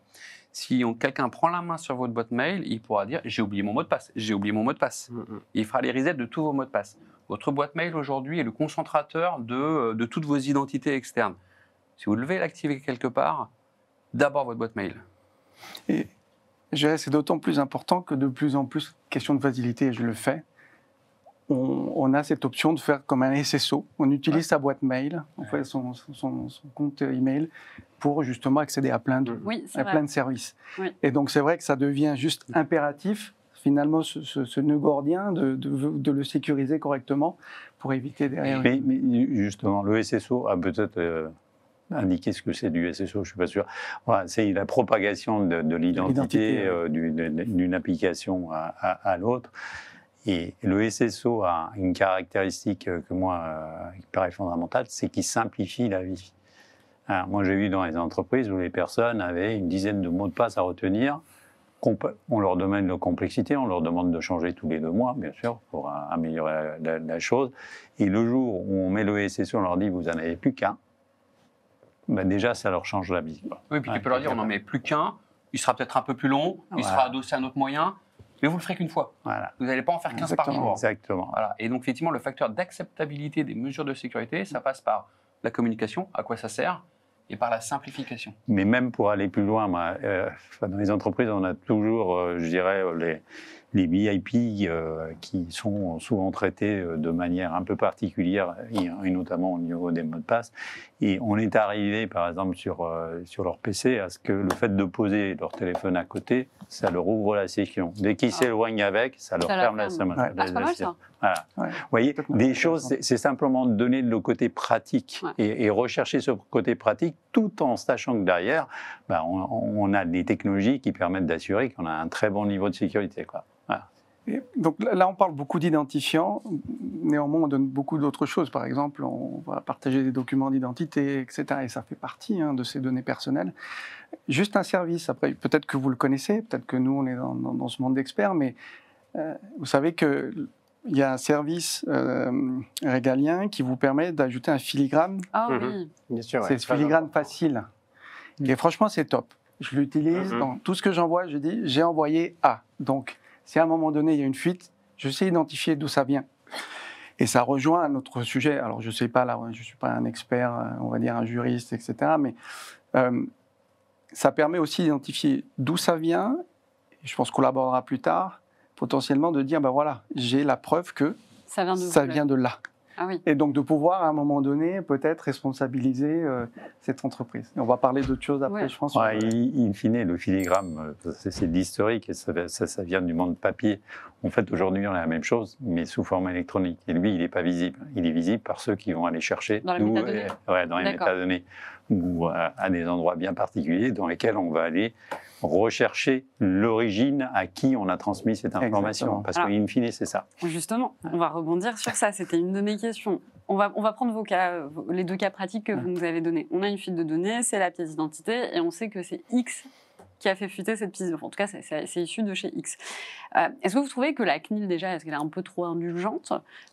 Si quelqu'un prend la main sur votre boîte mail, il pourra dire « j'ai oublié mon mot de passe, j'ai oublié mon mot de passe ». Il fera les resets de tous vos mots de passe. Votre boîte mail aujourd'hui est le concentrateur de toutes vos identités externes. Si vous devez l'activer quelque part, d'abord votre boîte mail. Et c'est d'autant plus important que de plus en plus, question de facilité, je le fais, on a cette option de faire comme un SSO. On utilise sa boîte mail, on fait son compte email pour justement accéder à plein de services. Oui. Et donc c'est vrai que ça devient juste impératif, finalement, ce nœud gordien, de le sécuriser correctement pour éviter derrière... Mais justement, le SSO a peut-être... indiquer ce que c'est du SSO, je ne suis pas sûr. Voilà, c'est la propagation de l'identité d'une application à l'autre. Et le SSO a une caractéristique que moi, qui paraît fondamentale, c'est qu'il simplifie la vie. Alors, moi, j'ai vu dans les entreprises où les personnes avaient une dizaine de mots de passe à retenir. On leur demande de complexité, on leur demande de changer tous les 2 mois, bien sûr, pour améliorer la chose. Et le jour où on met le SSO, on leur dit, vous n'en avez plus qu'un. Déjà, ça leur change la vie. Oui, puis tu peux leur dire, on n'en met plus qu'un, il sera peut-être un peu plus long, il sera adossé à un autre moyen, mais vous le ferez qu'une fois. Voilà. Vous n'allez pas en faire 15 par jour. Exactement. Voilà. Et donc, effectivement, le facteur d'acceptabilité des mesures de sécurité, ça passe par la communication, à quoi ça sert, et par la simplification. Mais même pour aller plus loin, dans les entreprises, on a toujours, je dirais, les VIP qui sont souvent traités de manière un peu particulière, et notamment au niveau des mots de passe. Et on est arrivé, par exemple, sur leur PC, à ce que le fait de poser leur téléphone à côté, ça leur ouvre la session. Dès qu'ils s'éloignent avec, ça leur ferme la session. Ah, c'est pas mal ça. Voilà. Ouais. Vous voyez, des choses, c'est simplement de donner le côté pratique et rechercher ce côté pratique tout en sachant que derrière, on a des technologies qui permettent d'assurer qu'on a un très bon niveau de sécurité, quoi. Voilà. Et donc là, on parle beaucoup d'identifiants. Néanmoins, on donne beaucoup d'autres choses. Par exemple, on va partager des documents d'identité, etc. Et ça fait partie de ces données personnelles. Juste un service. Après, peut-être que vous le connaissez, peut-être que nous, on est dans ce monde d'experts, mais vous savez que il y a un service régalien qui vous permet d'ajouter un filigrane. Ah oui. Bien sûr. C'est ce filigrane facile. Et franchement, c'est top. Je l'utilise dans tout ce que j'envoie. Je dis, j'ai envoyé A. Donc, si à un moment donné, il y a une fuite, je sais identifier d'où ça vient. Et ça rejoint un autre sujet. Alors, je ne sais pas, là, je ne suis pas un expert, on va dire un juriste, etc. Mais ça permet aussi d'identifier d'où ça vient. Et je pense qu'on l'abordera plus tard. Potentiellement de dire, ben voilà, j'ai la preuve que ça vient de là. Ah oui. Et donc de pouvoir, à un moment donné, peut-être responsabiliser cette entreprise. Et on va parler d'autres choses après, je pense. Ouais, in fine, le filigrane, c'est de l'historique, et ça vient du monde papier. En fait, aujourd'hui, on a la même chose, mais sous forme électronique. Et lui, il n'est pas visible. Il est visible par ceux qui vont aller chercher dans les métadonnées. Dans les métadonnées, ou à des endroits bien particuliers dans lesquels on va aller rechercher l'origine à qui on a transmis cette information. Exactement. Parce qu'in fine, c'est ça. Justement, on va rebondir sur ça. C'était une de mes questions. On va prendre les 2 cas pratiques que vous nous avez donnés. On a une fuite de données, c'est la pièce d'identité, et on sait que c'est X qui a fait fuiter cette pièce. En tout cas, c'est issu de chez X. Est-ce que vous trouvez que la CNIL, déjà, est-ce qu'elle est un peu trop indulgente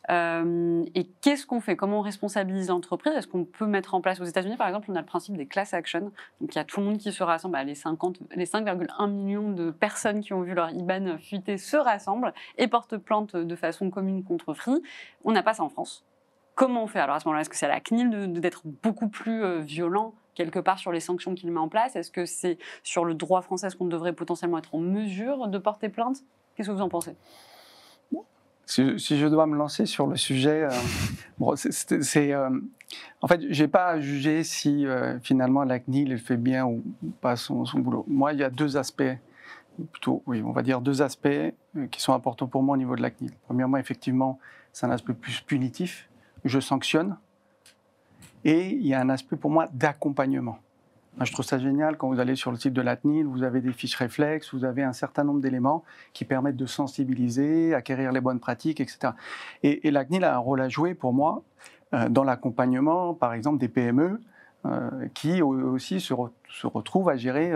et qu'est-ce qu'on fait? Comment on responsabilise l'entreprise? Est-ce qu'on peut mettre en place, aux États-Unis, par exemple, on a le principe des class actions. Donc, il y a tout le monde qui se rassemble. Les 5,1 millions de personnes qui ont vu leur IBAN fuiter se rassemblent et portent plainte de façon commune contre Free. On n'a pas ça en France. Comment on fait? Alors, à ce moment-là, est-ce que c'est à la CNIL d'être beaucoup plus violent quelque part sur les sanctions qu'il met en place? Est-ce que c'est sur le droit français qu'on devrait potentiellement être en mesure de porter plainte? Qu'est-ce que vous en pensez? Si je dois me lancer sur le sujet, en fait, je n'ai pas à juger si finalement la CNIL fait bien ou pas son boulot. Moi, il y a 2 aspects, on va dire 2 aspects qui sont importants pour moi au niveau de la CNIL. Premièrement, effectivement, c'est un aspect plus punitif. Je sanctionne. Et il y a un aspect pour moi d'accompagnement. Je trouve ça génial quand vous allez sur le site de la CNIL, vous avez des fiches réflexes, vous avez un certain nombre d'éléments qui permettent de sensibiliser, acquérir les bonnes pratiques, etc. Et la CNIL a un rôle à jouer pour moi dans l'accompagnement, par exemple, des PME qui aussi se retrouvent à gérer,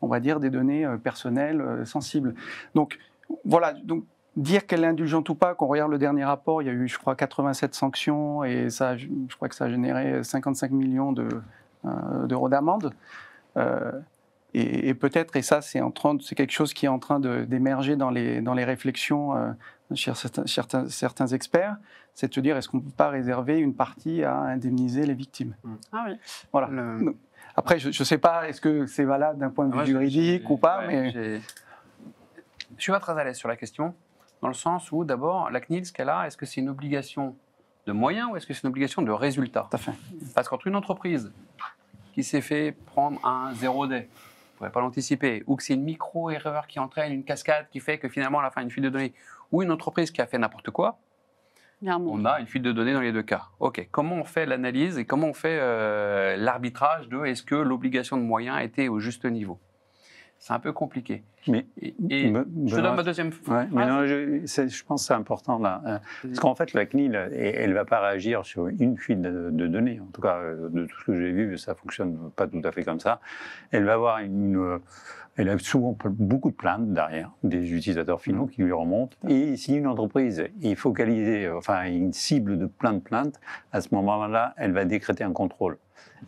on va dire, des données personnelles sensibles. Donc, voilà. Donc, dire qu'elle est indulgente ou pas, qu'on regarde le dernier rapport, il y a eu, je crois, 87 sanctions et ça, je crois que ça a généré 55 millions d'euros d'amende. Et peut-être, et ça, c'est quelque chose qui est en train d'émerger dans les réflexions chez certains experts, c'est de se dire, est-ce qu'on ne peut pas réserver une partie à indemniser les victimes? Ah oui. Voilà. Après, je ne sais pas, est-ce que c'est valable d'un point de vue juridique ou pas, mais... Je ne suis pas très à l'aise sur la question. Dans le sens où, d'abord, la CNIL, ce qu'elle a, est-ce que c'est une obligation de moyens ou est-ce que c'est une obligation de résultat? Tout à fait. Parce qu'entre une entreprise qui s'est fait prendre un 0D, on ne pourrait pas l'anticiper, ou que c'est une micro-erreur qui entraîne une cascade qui fait que finalement, à la fin, une fuite de données, ou une entreprise qui a fait n'importe quoi, on a une fuite de données dans les 2 cas. OK, comment on fait l'analyse et comment on fait l'arbitrage de est-ce que l'obligation de moyens était au juste niveau? C'est un peu compliqué. Mais, je te donne ma deuxième phrase. Mais non, je pense que c'est important là. Parce qu'en fait, la CNIL, elle ne va pas réagir sur une fuite de données. En tout cas, de tout ce que j'ai vu, ça ne fonctionne pas tout à fait comme ça. Elle va avoir elle a souvent beaucoup de plaintes derrière, des utilisateurs finaux qui lui remontent. Et si une entreprise est focalisée, enfin, une cible de plein de plaintes, à ce moment-là, elle va décréter un contrôle.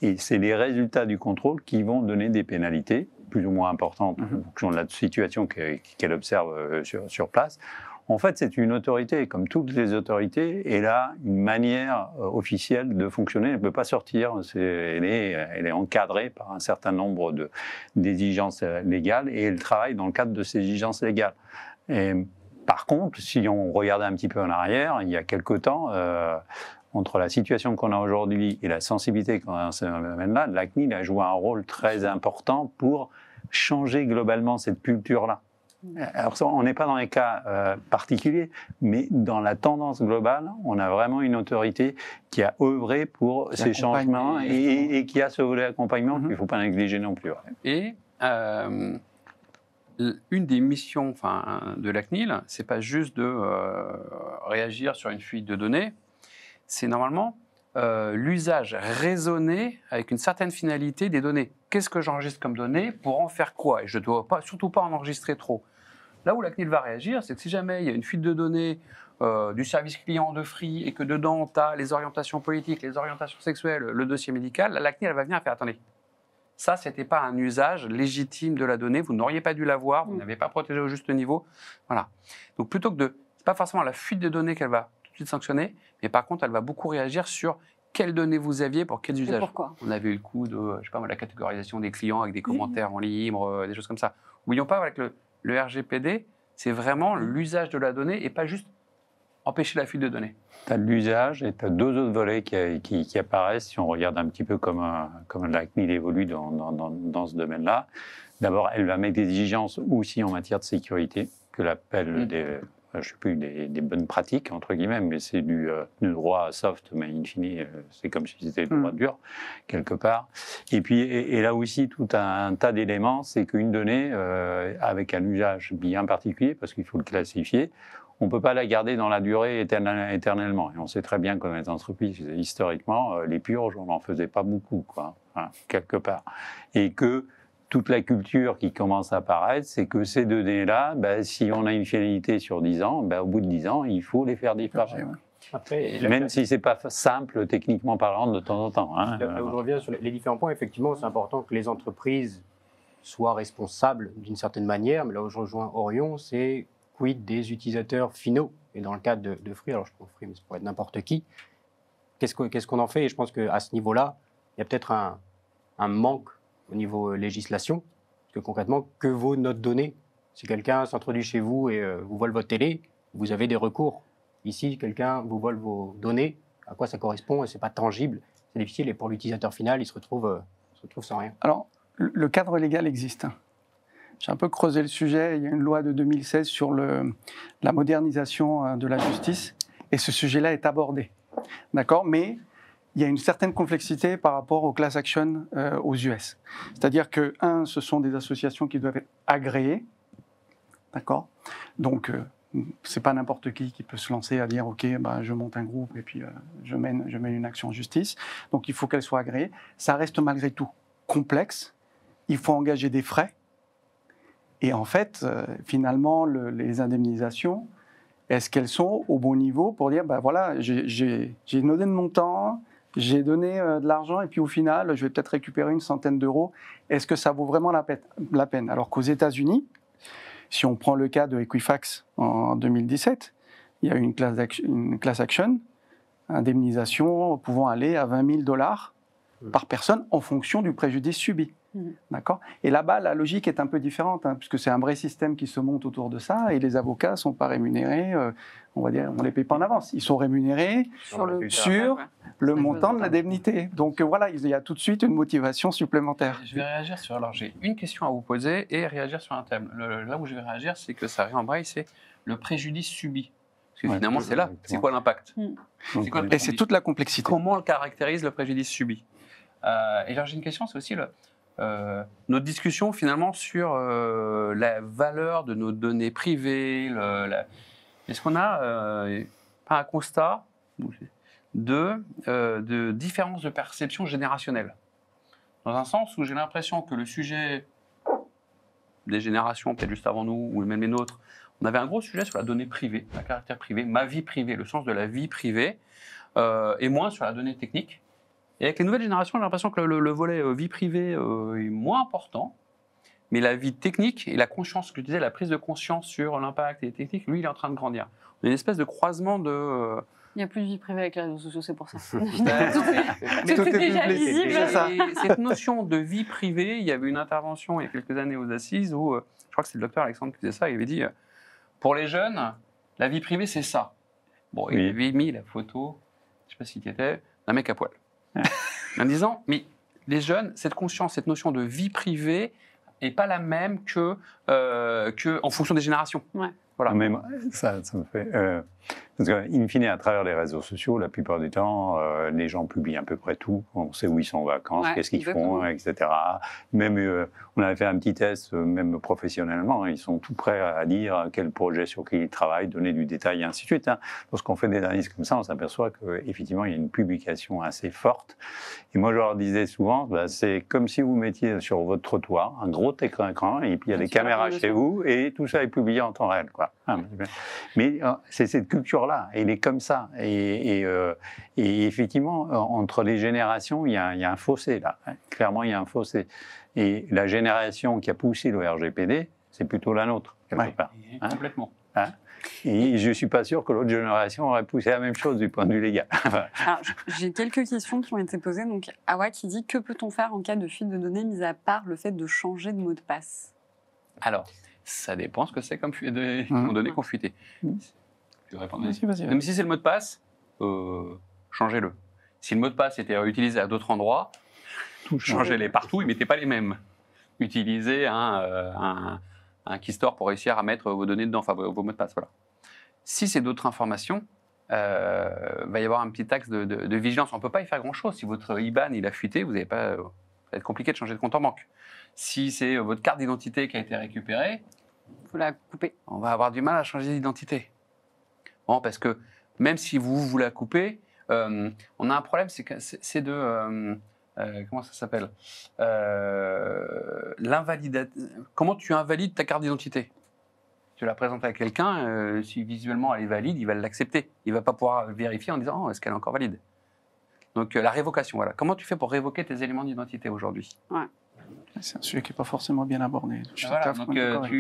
Et c'est les résultats du contrôle qui vont donner des pénalités plus ou moins importantes en fonction de la situation qu'elle observe sur place. En fait, c'est une autorité, comme toutes les autorités, et elle a une manière officielle de fonctionner. Elle ne peut pas sortir. Elle est encadrée par un certain nombre d'exigences légales et elle travaille dans le cadre de ces exigences légales. Et Par contre, si on regardait un petit peu en arrière, il y a quelque temps, entre la situation qu'on a aujourd'hui et la sensibilité qu'on a dans ce domaine-là, la CNIL a joué un rôle très important pour changer globalement cette culture-là. Alors, on n'est pas dans les cas particuliers, mais dans la tendance globale, on a vraiment une autorité qui a œuvré pour ces changements et qui a ce volet accompagnement qu'il ne faut pas négliger non plus. Et une des missions de la CNIL, ce n'est pas juste de réagir sur une fuite de données, c'est normalement l'usage raisonné avec une certaine finalité des données. Qu'est-ce que j'enregistre comme données pour en faire quoi? Et je ne dois surtout pas en enregistrer trop. Là où la CNIL va réagir, c'est que si jamais il y a une fuite de données du service client de Free et que dedans, tu as les orientations politiques, les orientations sexuelles, le dossier médical, la CNIL elle va venir et faire « Attendez, ça, ce n'était pas un usage légitime de la donnée, vous n'auriez pas dû l'avoir, vous n'avez pas protégé au juste niveau. » Voilà. Donc plutôt que de... Ce n'est pas forcément la fuite de données qu'elle va tout de suite sanctionner, mais par contre, elle va beaucoup réagir sur quelles données vous aviez pour quels usages. Pourquoi? On avait eu le coup de, je sais pas, la catégorisation des clients avec des commentaires en libre, des choses comme ça. N'oublions pas avec le RGPD, c'est vraiment l'usage de la donnée et pas juste empêcher la fuite de données. Tu as de l'usage et tu as deux autres volets qui apparaissent si on regarde un petit peu comment la CNIL évolue dans ce domaine-là. D'abord, elle va mettre des exigences aussi en matière de sécurité, que l'appelle je ne sais plus, des bonnes pratiques, entre guillemets, mais c'est du droit soft, mais in fine, c'est comme si c'était le droit dur, quelque part. Et puis, et là aussi, tout un tas d'éléments, c'est qu'une donnée, avec un usage bien particulier, parce qu'il faut le classifier, on ne peut pas la garder dans la durée éternellement. Et on sait très bien que dans les entreprises, historiquement, les purges, on n'en faisait pas beaucoup, quoi, hein, quelque part. Et que toute la culture qui commence à apparaître, c'est que ces données-là, si on a une finalité sur 10 ans, au bout de 10 ans, il faut les faire disparaître. Après, même si ce n'est pas simple, techniquement parlant, de temps en temps. Hein. Là où je reviens sur les différents points, effectivement, c'est important que les entreprises soient responsables d'une certaine manière, mais là où je rejoins Orion, c'est quid des utilisateurs finaux. Et dans le cadre de Free, alors je prends Free, mais ça pourrait être n'importe qui, qu'est-ce qu'on en fait? Et je pense qu'à ce niveau-là, il y a peut-être un manque au niveau législation, parce que concrètement, que vaut notre donnée? Si quelqu'un s'introduit chez vous et vous vole votre télé, vous avez des recours. Ici, quelqu'un vous vole vos données, à quoi ça correspond? Et c'est pas tangible, c'est difficile, et pour l'utilisateur final, il se retrouve sans rien. Alors, le cadre légal existe. J'ai un peu creusé le sujet, il y a une loi de 2016 sur la modernisation de la justice, et ce sujet-là est abordé. D'accord? Mais il y a une certaine complexité par rapport aux class action aux US. C'est-à-dire que, ce sont des associations qui doivent être agréées, d'accord? Donc, c'est pas n'importe qui peut se lancer à dire, OK, je monte un groupe et puis je mène une action en justice. Donc, il faut qu'elles soient agréées. Ça reste malgré tout complexe. Il faut engager des frais. Et en fait, finalement, les indemnisations, est-ce qu'elles sont au bon niveau pour dire, voilà, j'ai donné de mon temps, j'ai donné de l'argent et puis au final, je vais peut-être récupérer une centaine d'euros. Est-ce que ça vaut vraiment la peine? Alors qu'aux États-Unis, si on prend le cas de Equifax en 2017, il y a eu une class action, indemnisation pouvant aller à $20 000 par personne en fonction du préjudice subi. D'accord? Et là-bas, la logique est un peu différente, puisque c'est un vrai système qui se monte autour de ça, et les avocats ne sont pas rémunérés, on va dire, on ne les paye pas en avance. Ils sont rémunérés sur le montant de l'indemnité. Donc voilà, il y a tout de suite une motivation supplémentaire. Je vais réagir sur... Alors j'ai une question à vous poser et réagir sur un thème. Là où je vais réagir, c'est que ça réembraye, c'est le préjudice subi. Parce que finalement, c'est là. C'est quoi l'impact? Et c'est toute la complexité. Comment on caractérise le préjudice subi? Et alors j'ai une question, c'est aussi notre discussion finalement sur la valeur de nos données privées. Est-ce qu'on a pas un constat de différence de perception générationnelle? Dans un sens où j'ai l'impression que le sujet des générations, peut-être juste avant nous, ou même les nôtres, on avait un gros sujet sur la donnée privée, la caractère privé, ma vie privée, le sens de la vie privée, et moins sur la donnée technique. Et avec les nouvelles générations, j'ai l'impression que le volet vie privée est moins important, mais la vie technique et la conscience, que je disais, la prise de conscience sur l'impact et les techniques, lui, il est en train de grandir. On a une espèce de croisement de... Il n'y a plus de vie privée avec les réseaux sociaux, c'est pour ça. Tout est déjà public, visible. c'est ça. Et cette notion de vie privée, il y avait une intervention il y a quelques années aux Assises où, je crois que c'est le docteur Alexandre qui disait ça, il avait dit, Pour les jeunes, la vie privée, c'est ça. Bon, il avait mis la photo, je ne sais pas si tu étais, d'un mec à poil. En disant, mais les jeunes, cette conscience, cette notion de vie privée n'est pas la même que en fonction des générations. Ouais. Voilà. Même ça me fait. Parce qu'in fine, à travers les réseaux sociaux, la plupart du temps, les gens publient à peu près tout. On sait où ils sont en vacances, qu'est-ce qu'ils font, etc. Même, on avait fait un petit test, même professionnellement, ils sont tout prêts à dire quel projet sur qui ils travaillent, donner du détail, et ainsi de suite. Lorsqu'on fait des analyses comme ça, on s'aperçoit qu'effectivement, il y a une publication assez forte. Et moi, je leur disais souvent, c'est comme si vous mettiez sur votre trottoir un gros écran, et puis il y a des caméras chez vous, et tout ça est publié en temps réel, quoi. Mais c'est cette culture-là, elle est comme ça. Et effectivement, entre les générations, il y a un fossé, là. Clairement, il y a un fossé. Et la génération qui a poussé le RGPD, c'est plutôt la nôtre, quelque part. Complètement. Et je ne suis pas sûr que l'autre génération aurait poussé la même chose du point de vue légal. Alors, j'ai quelques questions qui ont été posées. Donc, Awa qui dit, que peut-on faire en cas de fuite de données, mis à part le fait de changer de mot de passe? Alors, ça dépend ce que c'est comme données qu'on fuité. Je vais répondre. Vas-y. Même si c'est le mot de passe, changez-le. Si le mot de passe était utilisé à d'autres endroits, changez-les partout, ils ne mettaient pas les mêmes. Utilisez un keystore pour réussir à mettre vos données dedans, enfin vos mots de passe. Voilà. Si c'est d'autres informations, va y avoir un petit axe de vigilance. On ne peut pas y faire grand-chose. Si votre IBAN il a fuité, ça va être compliqué de changer de compte en banque. Si c'est votre carte d'identité qui a été récupérée, Il faut la couper. on va avoir du mal à changer d'identité. Bon, parce que même si vous la coupez, on a un problème, c'est de... comment ça s'appelle Comment tu invalides ta carte d'identité? Tu la présentes à quelqu'un, si visuellement elle est valide, il va l'accepter. Il ne va pas pouvoir vérifier en disant est-ce qu'elle est encore valide. Donc la révocation, voilà. Comment tu fais pour révoquer tes éléments d'identité aujourd'hui? C'est un sujet qui n'est pas forcément bien abordé. Voilà, donc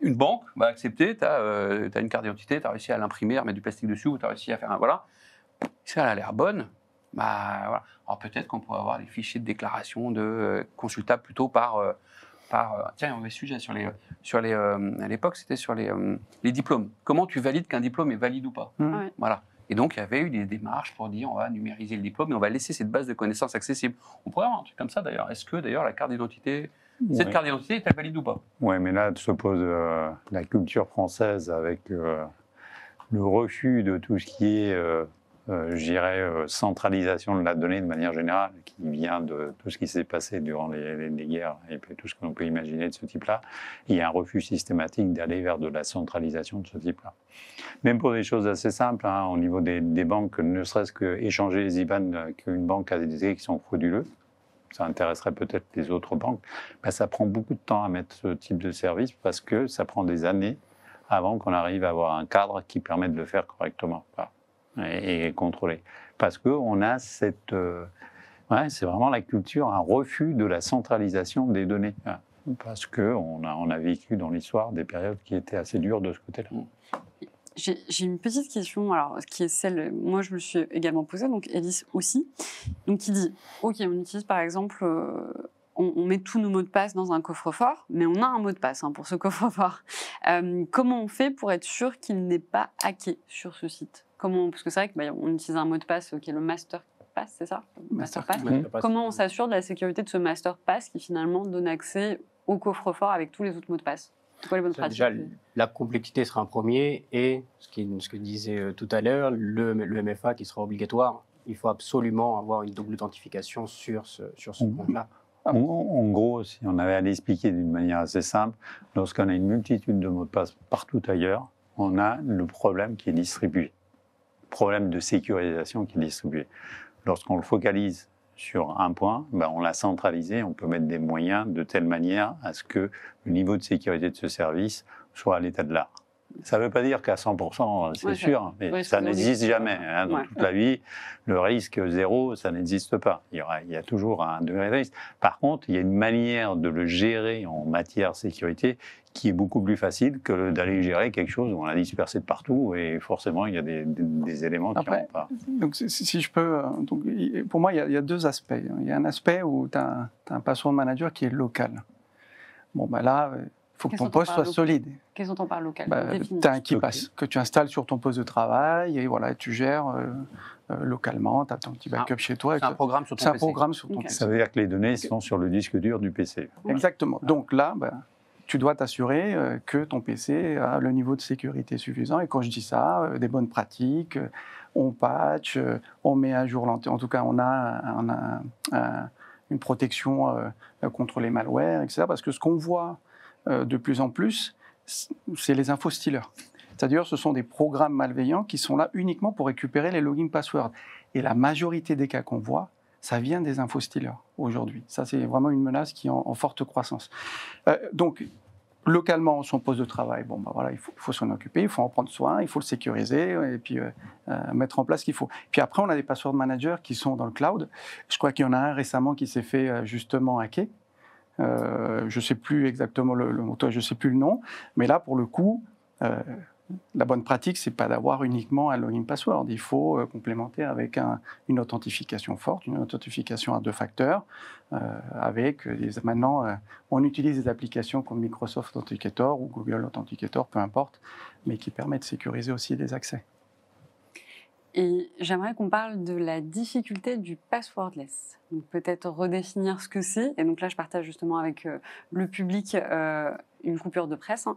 une banque va accepter, tu as une carte d'identité, tu as réussi à l'imprimer, à mettre du plastique dessus, ou tu as réussi à faire un... Voilà. Si elle a l'air bonne, voilà. Alors peut-être qu'on pourrait avoir des fichiers de déclaration consultables plutôt par tiens, on avait sujet à l'époque, c'était sur les diplômes. Comment tu valides qu'un diplôme est valide ou pas? Voilà. Et donc, il y avait eu des démarches pour dire on va numériser le diplôme et on va laisser cette base de connaissances accessible. On pourrait avoir un truc comme ça d'ailleurs. Est-ce que d'ailleurs la carte d'identité, cette carte d'identité est-elle valide ou pas? Oui, mais là se pose la culture française avec le refus de tout ce qui est, je dirais, centralisation de la donnée de manière générale, qui vient de tout ce qui s'est passé durant les guerres et puis tout ce que l'on peut imaginer de ce type-là. Il y a un refus systématique d'aller vers de la centralisation de ce type-là. Même pour des choses assez simples, au niveau des banques, ne serait-ce qu'échanger les IBAN qu'une banque a des qui sont frauduleux, ça intéresserait peut-être les autres banques, ça prend beaucoup de temps à mettre ce type de service parce que ça prend des années avant qu'on arrive à avoir un cadre qui permet de le faire correctement et contrôler. Parce qu'on a cette... c'est vraiment la culture, un refus de la centralisation des données. Parce qu'on a vécu dans l'histoire des périodes qui étaient assez dures de ce côté-là. J'ai une petite question, alors, qui est celle, moi je me suis également posée, donc Élise aussi, donc qui dit, ok, on utilise par exemple, on met tous nos mots de passe dans un coffre-fort, mais on a un mot de passe pour ce coffre-fort. Comment on fait pour être sûr qu'il n'est pas hacké sur ce site? Parce que c'est vrai qu'on utilise un mot de passe qui est le master pass, c'est ça? Master pass. Comment on s'assure de la sécurité de ce master pass qui finalement donne accès au coffre-fort avec tous les autres mots de passe? C'est quoi les bonnes pratiques? Déjà, la complexité sera un premier et ce que disait tout à l'heure, le MFA qui sera obligatoire. Il faut absolument avoir une double authentification sur ce compte-là. En gros, si on avait à l'expliquer d'une manière assez simple, lorsqu'on a une multitude de mots de passe partout ailleurs, on a le problème qui est distribué. Problème de sécurisation qui est distribué. Lorsqu'on le focalise sur un point, on l'a centralisé, on peut mettre des moyens de telle manière à ce que le niveau de sécurité de ce service soit à l'état de l'art. Ça ne veut pas dire qu'à 100%, c'est sûr, mais ça n'existe jamais. Dans toute la vie, le risque zéro, ça n'existe pas. Il y a toujours un degré de risque. Par contre, il y a une manière de le gérer en matière sécurité qui est beaucoup plus facile que d'aller gérer quelque chose où on a dispersé de partout et forcément, il y a des éléments qui n'ont pas. Donc, si je peux, pour moi, il y a deux aspects. Il y a un aspect où tu as un password manager qui est local. Bon, là, il faut que Qu'est-ce ton dont on poste parle soit solide. Qu'est-ce dont on parle local? Définis. Tu as un KeePass que tu installes sur ton poste de travail et voilà, tu gères localement, tu as ton petit backup chez toi. C'est un programme sur ton C'est un PC. programme sur ton Ok. PC. Ça veut dire que les données sont sur le disque dur du PC. Exactement. Donc là, tu dois t'assurer que ton PC a le niveau de sécurité suffisant. Et quand je dis ça, des bonnes pratiques, on patch, on met à jour en tout cas, on a une protection contre les malwares, etc. Parce que ce qu'on voit de plus en plus, c'est les info-stealers. C'est-à-dire, ce sont des programmes malveillants qui sont là uniquement pour récupérer les login passwords. Et la majorité des cas qu'on voit, ça vient des info-stealers aujourd'hui. Ça, c'est vraiment une menace qui est en forte croissance. Donc, localement, son poste de travail, voilà, il faut s'en occuper, il faut en prendre soin, il faut le sécuriser et puis mettre en place ce qu'il faut. Puis après, on a des password managers qui sont dans le cloud. Je crois qu'il y en a un récemment qui s'est fait justement hacker. Je ne sais plus exactement je ne sais plus le nom, mais là, pour le coup, la bonne pratique, c'est pas d'avoir uniquement un login password. Il faut complémenter avec une authentification forte, une authentification à 2 facteurs. Maintenant, on utilise des applications comme Microsoft Authenticator ou Google Authenticator, peu importe, mais qui permettent de sécuriser aussi les accès. Et j'aimerais qu'on parle de la difficulté du passwordless. Donc peut-être redéfinir ce que c'est. Et donc là, je partage justement avec le public une coupure de presse.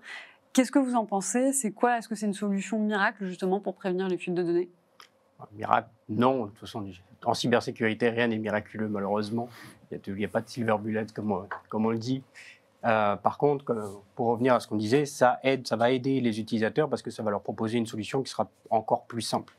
Qu'est-ce que vous en pensez? C'est quoi? Est-ce que c'est une solution miracle justement pour prévenir les fuites de données? Miracle, non. De toute façon, en cybersécurité, rien n'est miraculeux, malheureusement. Il n'y a pas de silver bullet, comme on le dit. Par contre, pour revenir à ce qu'on disait, ça va aider les utilisateurs parce que ça va leur proposer une solution qui sera encore plus simple.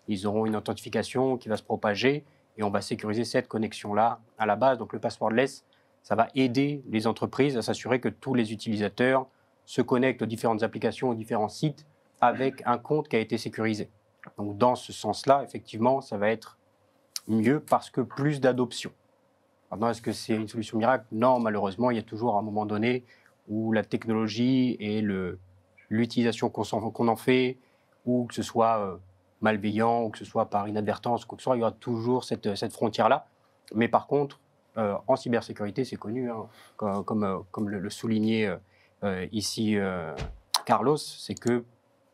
Ils auront une authentification qui va se propager et on va sécuriser cette connexion-là à la base. Donc le passwordless, ça va aider les entreprises à s'assurer que tous les utilisateurs se connectent aux différentes applications, aux différents sites avec un compte qui a été sécurisé. Donc dans ce sens-là, effectivement, ça va être mieux parce que plus d'adoption. Maintenant, est-ce que c'est une solution miracle? Non, malheureusement, il y a toujours un moment donné où la technologie et l'utilisation qu'on en fait, ou que ce soit malveillant, ou que ce soit par inadvertance, quoi que ce soit, il y aura toujours cette frontière-là. Mais par contre, en cybersécurité, c'est connu, hein, comme le soulignait ici Carlos, c'est que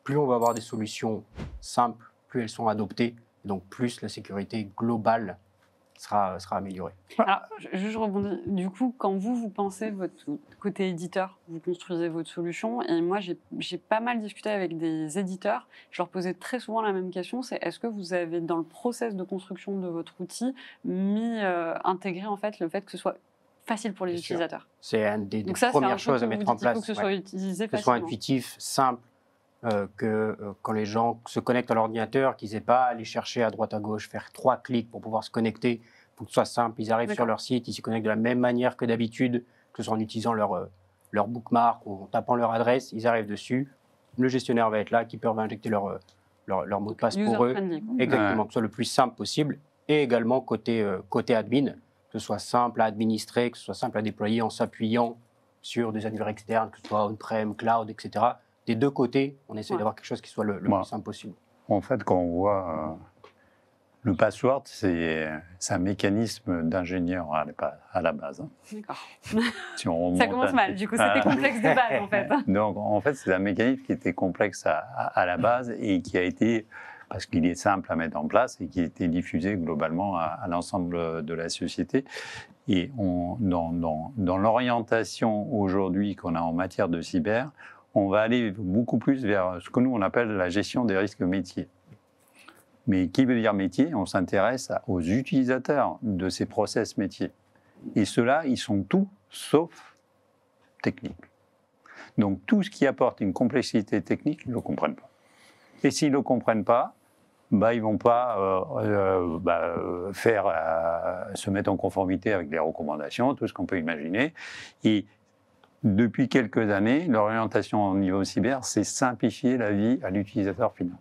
plus on va avoir des solutions simples, plus elles sont adoptées, donc plus la sécurité globale sera améliorée. Alors, je rebondis. Du coup, quand vous pensez votre côté éditeur, vous construisez votre solution, et moi, j'ai pas mal discuté avec des éditeurs. Je leur posais très souvent la même question, c'est est-ce que vous avez, dans le process de construction de votre outil, intégré en fait le fait que ce soit facile pour les Bien sûr. utilisateurs? C'est une des Donc ça, premières choses à mettre en place. Il faut que ce soit utilisé Que ce soit facilement. intuitif, simple, que quand les gens se connectent à l'ordinateur, qu'ils n'aient pas à aller chercher à droite à gauche, faire 3 clics pour pouvoir se connecter. Il faut que ce soit simple. Ils arrivent sur leur site, ils s'y connectent de la même manière que d'habitude, que ce soit en utilisant leur bookmark ou en tapant leur adresse. Ils arrivent dessus. Le gestionnaire va être là, Keeper va injecter leur mot de passe pour eux. User-friendly, quoi. Exactement, que ce soit le plus simple possible. Et également côté admin, que ce soit simple à administrer, que ce soit simple à déployer en s'appuyant sur des annuaires externes, que ce soit on-prem, cloud, etc. Des deux côtés, on essaie d'avoir quelque chose qui soit le plus simple possible. En fait, quand on voit le password, c'est un mécanisme d'ingénieur à la base. D'accord. Si on remonte Ça commence mal, du coup, c'était complexe de base, en fait. Donc, en fait, c'est un mécanisme qui était complexe à la base et qui a été, parce qu'il est simple à mettre en place et qui a été diffusé globalement à l'ensemble de la société. Et dans l'orientation aujourd'hui qu'on a en matière de cyber, on va aller beaucoup plus vers ce que nous, on appelle la gestion des risques métiers. Mais qui veut dire métier? On s'intéresse aux utilisateurs de ces process métiers. Et ceux-là, ils sont tout sauf techniques. Donc, tout ce qui apporte une complexité technique, ils ne le comprennent pas. Et s'ils ne le comprennent pas, ils ne vont pas se mettre en conformité avec les recommandations, tout ce qu'on peut imaginer. Et depuis quelques années, l'orientation au niveau cyber, c'est simplifier la vie à l'utilisateur final.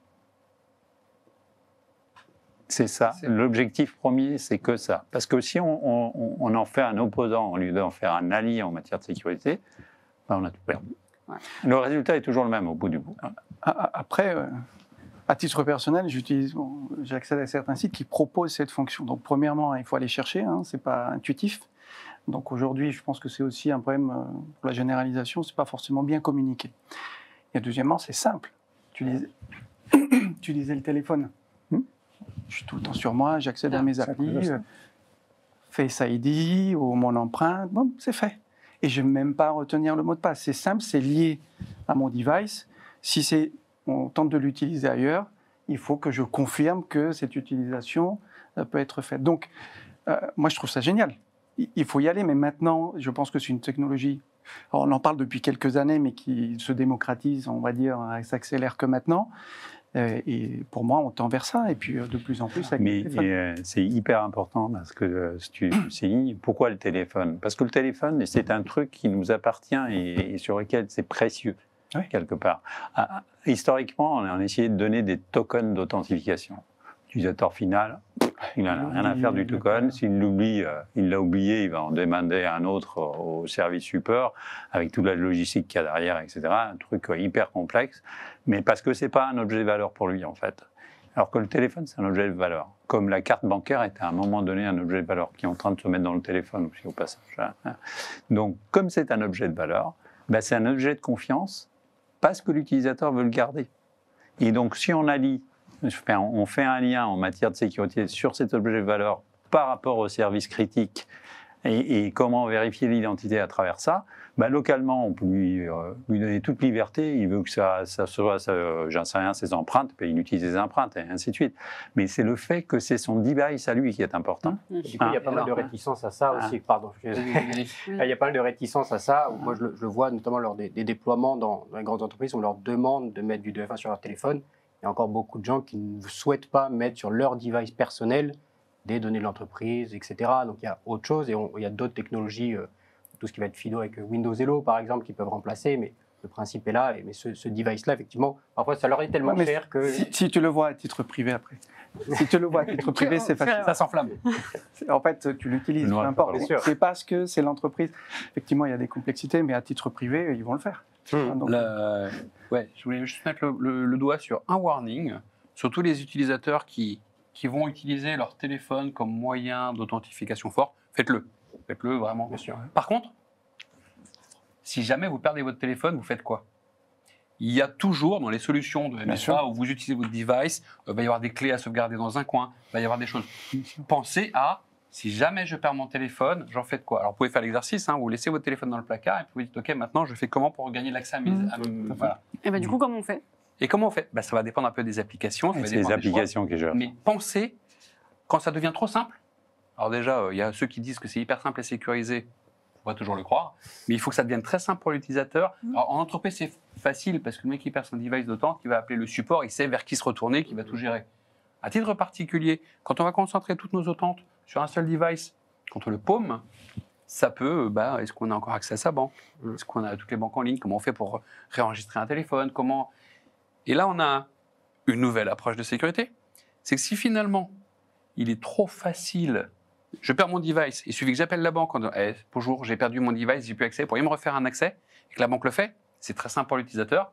C'est ça. L'objectif premier, c'est que ça. Parce que si on en fait un opposant au lieu d'en faire un allié en matière de sécurité, on a tout perdu. Ouais. Le résultat est toujours le même au bout du bout. Après, à titre personnel, j'accède à certains sites qui proposent cette fonction. Donc, premièrement, il faut aller chercher, ce n'est pas intuitif. Donc aujourd'hui, je pense que c'est aussi un problème pour la généralisation, c'est pas forcément bien communiqué. Et deuxièmement, c'est simple. Tu disais le téléphone. Je suis tout le temps sur moi, j'accède à mes applis, Face ID ou mon empreinte, bon, c'est fait. Et je ne vais même pas retenir le mot de passe. C'est simple, c'est lié à mon device. Si on tente de l'utiliser ailleurs, il faut que je confirme que cette utilisation peut être faite. Donc, moi, je trouve ça génial. Il faut y aller, mais maintenant, je pense que c'est une technologie. Alors, on en parle depuis quelques années, mais qui se démocratise, on va dire, elle s'accélère que maintenant. Et pour moi, on tend vers ça, et puis de plus en plus avec le téléphone. C'est hyper important parce que tu soulignes pourquoi le téléphone. Parce que le téléphone, c'est un truc qui nous appartient et sur lequel c'est précieux, quelque part. Historiquement, on a essayé de donner des tokens d'authentification. L'utilisateur final, il n'a rien à faire du token. S'il l'oublie, il l'a oublié, il va en demander un autre au service support, avec toute la logistique qu'il y a derrière, etc. Un truc hyper complexe, mais parce que ce n'est pas un objet de valeur pour lui, en fait. Alors que le téléphone, c'est un objet de valeur. Comme la carte bancaire était à un moment donné un objet de valeur, qui est en train de se mettre dans le téléphone aussi, au passage. Donc, comme c'est un objet de valeur, c'est un objet de confiance parce que l'utilisateur veut le garder. Et donc, si on allie on fait un lien en matière de sécurité sur cet objet de valeur par rapport au service critique et comment vérifier l'identité à travers ça, localement, on peut lui donner toute liberté. Il veut que ça soit, j'en sais rien, ses empreintes, puis il utilise ses empreintes, et ainsi de suite. Mais c'est le fait que c'est son device à lui qui est important. Du coup, il y a pas mal de réticence à ça aussi. Pardon. Il y a pas mal de réticence à ça. Moi, je le vois notamment lors des déploiements dans les grandes entreprises. On leur demande de mettre du 2FA sur leur téléphone. Il y a encore beaucoup de gens qui ne souhaitent pas mettre sur leur device personnel des données de l'entreprise, etc. Donc il y a autre chose et il y a d'autres technologies, tout ce qui va être FIDO avec Windows Hello par exemple, qui peuvent remplacer, mais le principe est là. Mais ce device-là, effectivement, parfois ça leur est tellement cher que... Si tu le vois à titre privé après. Si tu le vois à titre privé, c'est facile. Ça s'enflamme. En fait, tu l'utilises, peu importe. C'est parce que c'est l'entreprise. Effectivement, il y a des complexités, mais à titre privé, ils vont le faire. Donc, je voulais juste mettre le doigt sur un warning, sur tous les utilisateurs qui vont utiliser leur téléphone comme moyen d'authentification fort. Faites-le vraiment. Bien sûr. Par contre, si jamais vous perdez votre téléphone, vous faites quoi? Il y a toujours dans les solutions de MFA où vous utilisez votre device, il va y avoir des clés à sauvegarder dans un coin, il va y avoir des choses. Pensez à, si jamais je perds mon téléphone, j'en fais de quoi? Alors vous pouvez faire l'exercice, vous laissez votre téléphone dans le placard et puis vous dites, OK, maintenant je fais comment pour regagner l'accès à mes... Voilà. Et du coup, comment on fait? Et comment on fait? Ça va dépendre un peu des applications. C'est les applications qui gèrent. Mais pensez, quand ça devient trop simple, alors déjà, il y a ceux qui disent que c'est hyper simple et sécurisé, on va toujours le croire, mais il faut que ça devienne très simple pour l'utilisateur. Alors, en entreprise, c'est facile parce que le mec qui perd son device d'autant, il va appeler le support, il sait vers qui se retourner, qui va tout gérer. À titre particulier, quand on va concentrer toutes nos authentes sur un seul device, quand on le paume, ça peut, est-ce qu'on a encore accès à sa banque? Est-ce qu'on a toutes les banques en ligne? Comment on fait pour réenregistrer un téléphone? Et là, on a une nouvelle approche de sécurité. C'est que si finalement, il est trop facile, je perds mon device, il suffit que j'appelle la banque en disant bonjour, j'ai perdu mon device, j'ai plus accès, pourriez me refaire un accès? Et que la banque le fait, c'est très simple pour l'utilisateur,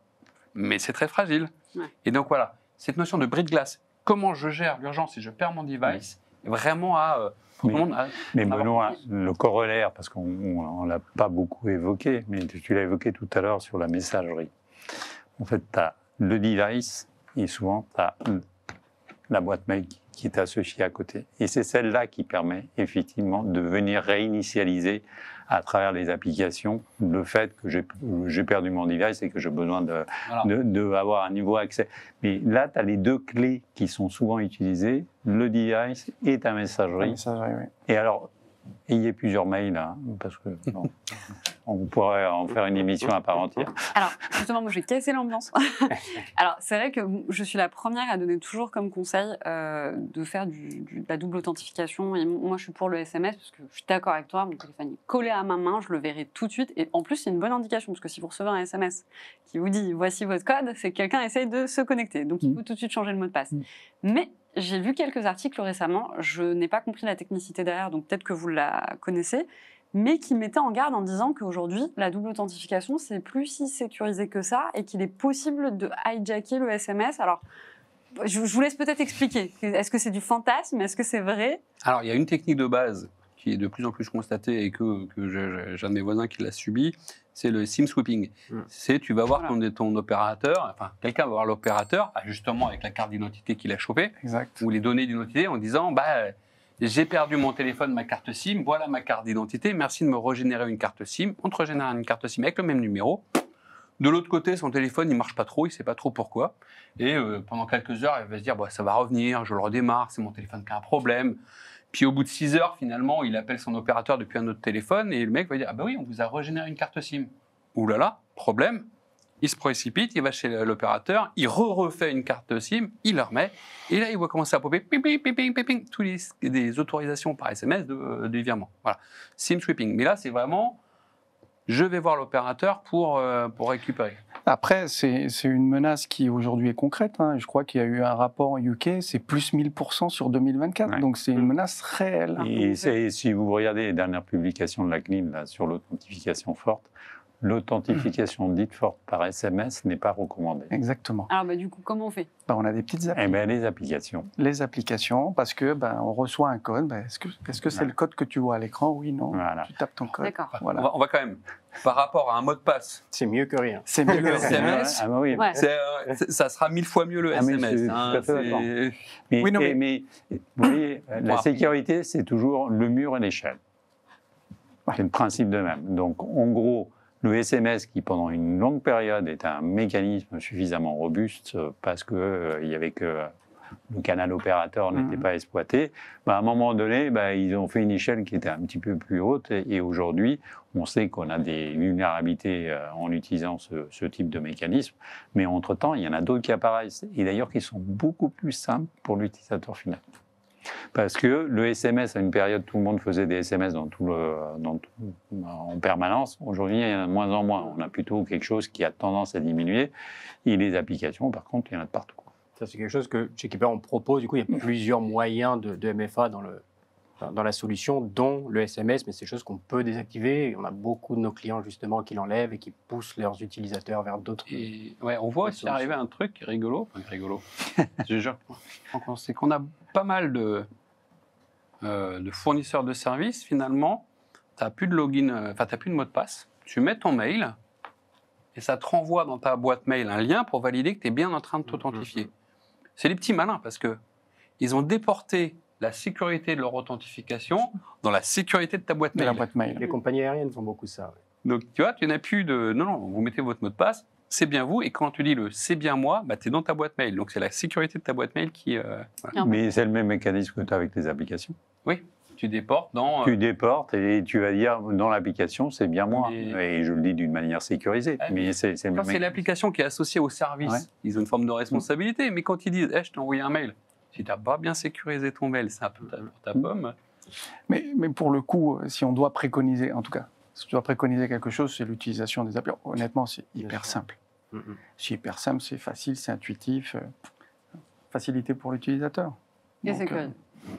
mais c'est très fragile. Ouais. Et donc voilà, cette notion de bris de glace, comment je gère l'urgence si je perds mon device, vraiment à... Mais Benoît, le corollaire, parce qu'on ne l'a pas beaucoup évoqué, mais tu l'as évoqué tout à l'heure sur la messagerie. En fait, tu as le device et souvent tu as la boîte mail qui est associée à côté. Et c'est celle-là qui permet effectivement de venir réinitialiser à travers les applications le fait que j'ai perdu mon device et que j'ai besoin d'avoir un nouveau accès. Mais là, tu as les deux clés qui sont souvent utilisées, le device et ta messagerie. Oui. Et alors, ayez plusieurs mails, parce que on pourrait en faire une émission à part entière. Alors, justement, moi, je vais casser l'ambiance. Alors, c'est vrai que je suis la première à donner toujours comme conseil de faire de la double authentification. Et moi, je suis pour le SMS, parce que je suis d'accord avec toi, mon téléphone est collé à ma main, je le verrai tout de suite. Et en plus, c'est une bonne indication, parce que si vous recevez un SMS qui vous dit « voici votre code », c'est que quelqu'un essaye de se connecter. Donc, il faut tout de suite changer le mot de passe. Mais j'ai vu quelques articles récemment, je n'ai pas compris la technicité derrière, donc peut-être que vous la connaissez, mais qui mettaient en garde en disant qu'aujourd'hui, la double authentification, c'est plus si sécurisé que ça et qu'il est possible de hijacker le SMS. Alors, je vous laisse peut-être expliquer. Est-ce que c'est du fantasme? Est-ce que c'est vrai? Alors, il y a une technique de base qui est de plus en plus constaté et que j'ai un de mes voisins qui l'a subi, c'est le SIM sweeping. C'est tu vas voir ton opérateur, enfin quelqu'un va voir l'opérateur, justement avec la carte d'identité qu'il a chopée, ou les données d'identité en disant j'ai perdu mon téléphone, ma carte SIM, voilà ma carte d'identité, merci de me régénérer une carte SIM. On te régénère une carte SIM avec le même numéro. De l'autre côté, son téléphone, il marche pas trop, il sait pas trop pourquoi. Et pendant quelques heures, il va se dire ça va revenir, je le redémarre, c'est mon téléphone qui a un problème. Puis au bout de 6 heures, finalement, il appelle son opérateur depuis un autre téléphone et le mec va dire oui, on vous a régénéré une carte SIM. Ouh là là, problème. Il se précipite, il va chez l'opérateur, il refait une carte SIM, il la remet, et là, il va commencer à popper ping, ping, ping, ping, ping, ping, tous des autorisations par SMS de virement. Voilà, SIM sweeping. Mais là, c'est vraiment, je vais voir l'opérateur pour récupérer. Après, c'est une menace qui aujourd'hui est concrète. Je crois qu'il y a eu un rapport UK, c'est plus 1000% sur 2024. Ouais. Donc c'est une menace réelle. Et si vous regardez les dernières publications de la CNIL là, sur l'authentification forte, l'authentification dite forte par SMS n'est pas recommandée. Exactement. Alors du coup, comment on fait? On a des petites applications. Les applications. Les applications, parce que on reçoit un code. Est-ce que c'est le code que tu vois à l'écran? Oui, non. Voilà. Tu tapes ton code. D'accord. Voilà. On va quand même, par rapport à un mot de passe, c'est mieux que rien. C'est mieux que le SMS. Ah bah oui. Ouais. Ça sera 1000 fois mieux le SMS. Mais vous voyez, la sécurité, c'est toujours le mur et l'échelle. C'est le principe de même. Donc, en gros, le SMS, qui pendant une longue période était un mécanisme suffisamment robuste parce qu'il y avait que le canal opérateur n'était pas exploité, à un moment donné, ils ont fait une échelle qui était un petit peu plus haute. Et aujourd'hui, on sait qu'on a des vulnérabilités en utilisant ce type de mécanisme. Mais entre-temps, il y en a d'autres qui apparaissent. Et d'ailleurs, qui sont beaucoup plus simples pour l'utilisateur final. Parce que le SMS, à une période, tout le monde faisait des SMS en permanence. Aujourd'hui, il y en a de moins en moins. On a plutôt quelque chose qui a tendance à diminuer. Et les applications, par contre, il y en a de partout. Ça, c'est quelque chose que chez Keeper, on propose. Du coup, il y a plusieurs moyens de MFA dans la solution, dont le SMS, mais c'est des choses qu'on peut désactiver. Et on a beaucoup de nos clients, justement, qui l'enlèvent et qui poussent leurs utilisateurs vers d'autres. Et ouais, on voit aussi arriver un truc rigolo. Je jure, c'est qu'on a pas mal de fournisseurs de services, finalement. Tu n'as plus de login, tu n'as plus de mot de passe. Tu mets ton mail et ça te renvoie dans ta boîte mail un lien pour valider que tu es bien en train de t'authentifier. C'est les petits malins parce qu'ils ont déporté la sécurité de leur authentification dans la sécurité de ta boîte mail. Les compagnies aériennes font beaucoup ça. Ouais. Donc, tu vois, tu n'as plus de... Non, vous mettez votre mot de passe, c'est bien vous, et quand tu dis le c'est bien moi, tu es dans ta boîte mail. Donc, c'est la sécurité de ta boîte mail qui... Voilà. Mais c'est le même mécanisme que tu as avec les applications. Oui, tu déportes dans... Tu déportes et tu vas dire dans l'application, c'est bien moi. Et je le dis d'une manière sécurisée. Mais c'est l'application qui est associée au service. Ils ont une forme de responsabilité. Mais quand ils disent je t'ai envoyé un mail, si tu n'as pas bien sécurisé ton mail, c'est un peu pour ta pomme. Mais pour le coup, si on doit préconiser, en tout cas, si tu dois préconiser quelque chose, c'est l'utilisation des applis. Honnêtement, c'est hyper simple. C'est hyper simple, c'est facile, c'est intuitif. Facilité pour l'utilisateur. Et c'est que...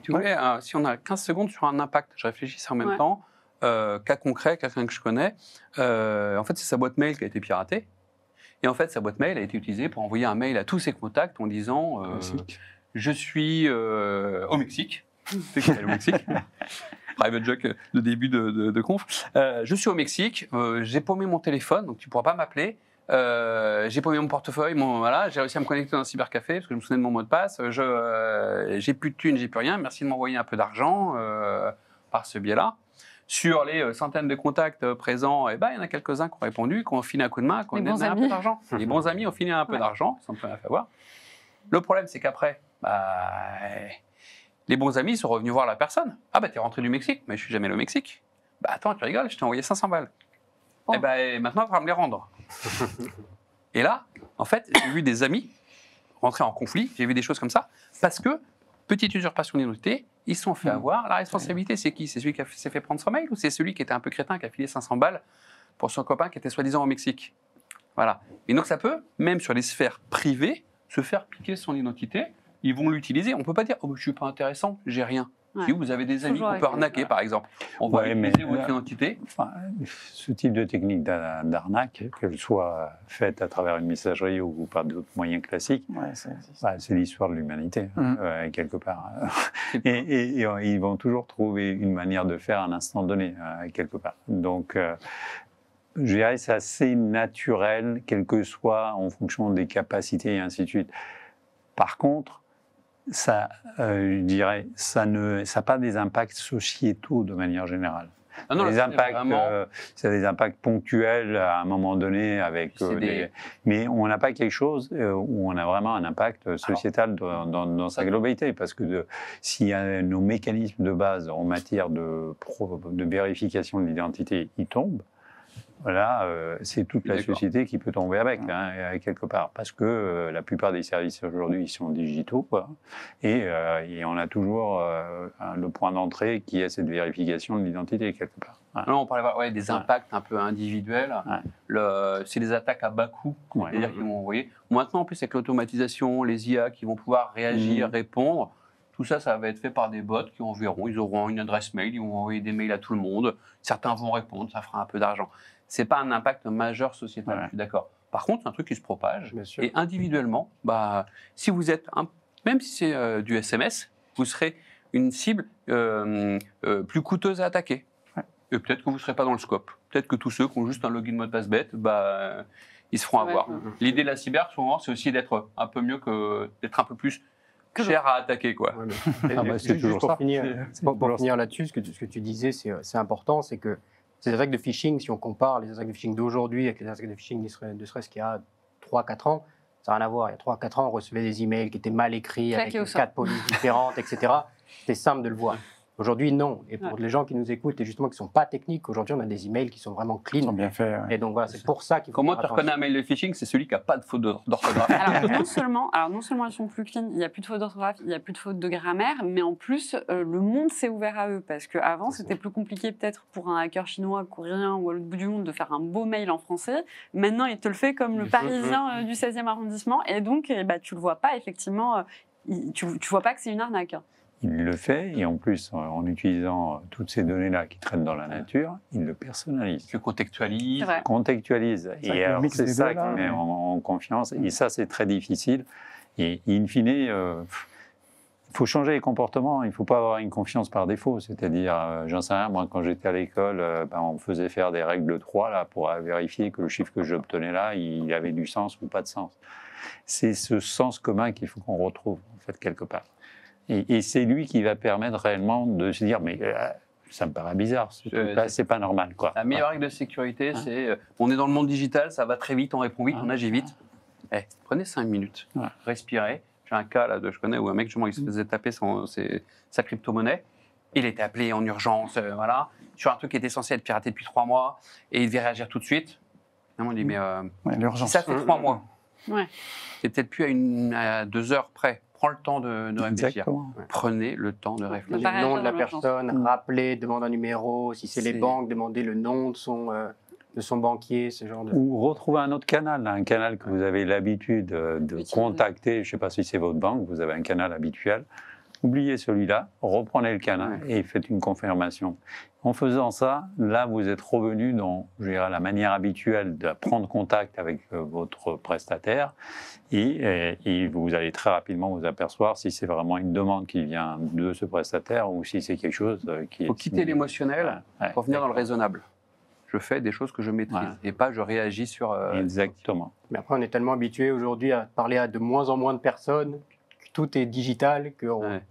Tu voulais, si on a 15 secondes sur un impact, je réfléchis en même temps. Cas concret, quelqu'un que je connais, en fait, c'est sa boîte mail qui a été piratée. Et en fait, sa boîte mail a été utilisée pour envoyer un mail à tous ses contacts en disant je suis au Mexique. C'est qu'il est au Mexique. Private joke de début de conf. Je suis au Mexique, j'ai paumé mon téléphone, donc tu ne pourras pas m'appeler. J'ai paumé mon portefeuille, j'ai réussi à me connecter dans un cybercafé parce que je me souvenais de mon mot de passe. J'ai plus de thunes, j'ai plus rien. Merci de m'envoyer un peu d'argent par ce biais-là. Sur les centaines de contacts présents, il y en a quelques-uns qui ont répondu, qui ont filé un coup de main, qui ont donné un peu d'argent. Les bons amis ont filé un peu d'argent, ils sont plein à faire. Le problème, c'est qu'après, les bons amis sont revenus voir la personne. Ah t'es rentré du Mexique, mais je suis jamais allé au Mexique. Attends, tu rigoles, je t'ai envoyé 500 balles. Oh. Maintenant, il va me les rendre. Et là, en fait, j'ai vu des amis rentrer en conflit, j'ai vu des choses comme ça, parce que, petite usurpation d'identité, ils se sont fait avoir. La responsabilité, c'est qui? C'est celui qui s'est fait prendre son mail ou c'est celui qui était un peu crétin, qui a filé 500 balles pour son copain qui était soi-disant au Mexique? Voilà. Et donc, ça peut, même sur les sphères privées, se faire piquer son identité. Ils vont l'utiliser. On ne peut pas dire « Oh, je ne suis pas intéressant, j'ai rien ». Si vous avez des amis Toujours qu'on peut avec- arnaquer, par exemple, on va Ouais, mais utiliser votre là- identité. Enfin, ce type de technique d'arnaque, qu'elle soit faite à travers une messagerie ou par d'autres moyens classiques, Ouais, c'est l'histoire de l'humanité, quelque part. C'est Et ils vont toujours trouver une manière de faire à un instant donné, quelque part. Donc, je dirais que c'est assez naturel, quel que soit en fonction des capacités et ainsi de suite. Par contre, ça, je dirais, ça n'a pas des impacts sociétaux de manière générale. Ah non, Les là, impacts, vraiment- c'est des impacts ponctuels à un moment donné, avec C'est des- mais on n'a pas quelque chose où on a vraiment un impact sociétal dans sa globalité, parce que s'il y a nos mécanismes de base en matière de vérification de l'identité, ils tombent. Voilà, c'est toute la D'accord. société qui peut tomber avec, quelque part, parce que la plupart des services aujourd'hui sont digitaux, quoi, et on a toujours le point d'entrée qui est cette vérification de l'identité, quelque part. Voilà. Non, on parlait des impacts un peu individuels. C'est des attaques à bas coût, Ouais. c'est-à-dire qu'ils vont envoyer. Maintenant, en plus, avec l'automatisation, les IA qui vont pouvoir réagir, répondre, tout ça, ça va être fait par des bots qui enverront, ils auront une adresse mail, ils vont envoyer des mails à tout le monde. Certains vont répondre, ça fera un peu d'argent. C'est pas un impact majeur sociétal, je suis d'accord. Par contre, c'est un truc qui se propage. Bien sûr. Et individuellement, si vous êtes, même si c'est du SMS, vous serez une cible plus coûteuse à attaquer. Et peut-être que vous ne serez pas dans le scope. Peut-être que tous ceux qui ont juste un login mot de passe bête, ils se feront Ouais. avoir. L'idée de la cyber, souvent, c'est aussi d'être un peu mieux que d'être un peu plus cher à attaquer, quoi. Ouais, mais- Ah bah, c'est toujours pour ça. finir, C'est pour toujours finir là-dessus, ce que tu disais, c'est important, c'est que ces attaques de phishing, si on compare les attaques de phishing d'aujourd'hui avec les attaques de phishing ne serait-ce qu'il y a 3-4 ans, ça n'a rien à voir. Il y a 3-4 ans, on recevait des emails qui étaient mal écrits, Claqués au avec sol. 4 polices différentes, etc. C'était simple de le voir. Aujourd'hui, non. Et pour les gens qui nous écoutent et justement qui ne sont pas techniques, aujourd'hui, on a des emails qui sont vraiment Ils sont clean. bien faits. ouais. Et donc voilà, c'est pour ça qu'il faut Comment faire tu reconnais un attention. mail de phishing? C'est celui qui n'a pas de faute d'orthographe. Alors non seulement ils sont plus clean, il n'y a plus de fautes d'orthographe, il n'y a plus de fautes de grammaire, mais en plus le monde s'est ouvert à eux parce qu'avant c'était plus compliqué peut-être pour un hacker chinois, coréen ou à l'autre bout du monde de faire un beau mail en français. Maintenant il te le fait comme le Parisien du 16e arrondissement et donc tu le vois pas effectivement, tu vois pas que c'est une arnaque. Il le fait, et en plus, en utilisant toutes ces données-là qui traînent dans la nature, il le personnalise. Tu contextualises. C'est vrai. Contextualise. C'est vrai Et que le alors, mix c'est des ça deux, qui là, met ouais. en confiance. Et ça, c'est très difficile. Et in fine, il faut changer les comportements. Il ne faut pas avoir une confiance par défaut. C'est-à-dire, j'en sais rien, moi, quand j'étais à l'école, on me faisait faire des règles de 3 là, pour vérifier que le chiffre que j'obtenais là, il avait du sens ou pas de sens. C'est ce sens commun qu'il faut qu'on retrouve, en fait, quelque part. Et c'est lui qui va permettre réellement de se dire, mais ça me paraît bizarre, c'est pas normal, quoi. La meilleure règle de sécurité, c'est on est dans le monde digital, ça va très vite, on répond vite, on agit vite. Prenez 5 minutes, respirez. J'ai un cas là, je connais où un mec justement, il se faisait taper sa crypto-monnaie. Il était appelé en urgence, voilà, sur un truc qui était censé être piraté depuis 3 mois, et il devait réagir tout de suite. Et on dit, mais Ouais, si l'urgence. ça fait 3 mois, Ouais. c'est peut-être plus à 2 heures près. Prends le temps de réfléchir. Exactement. Prenez le temps de réfléchir. Pas Le nom de la réagir dans personne, rappeler, demander un numéro. Si c'est les C'est- banques, demander le nom de son banquier, ce genre de... Ou retrouver un autre canal, un canal que vous avez l'habitude de Utiliser. contacter. Je ne sais pas si c'est votre banque, vous avez un canal habituel. Oubliez celui-là, reprenez le canal et faites une confirmation. En faisant ça, là, vous êtes revenu dans, je dirais, la manière habituelle de prendre contact avec votre prestataire et vous allez très rapidement vous apercevoir si c'est vraiment une demande qui vient de ce prestataire ou si c'est quelque chose qui Il faut quitter l'émotionnel pour venir dans le raisonnable. Je fais des choses que je maîtrise et pas je réagis sur... Exactement. Mais après, on est tellement habitué aujourd'hui à parler à de moins en moins de personnes, que tout est digital, que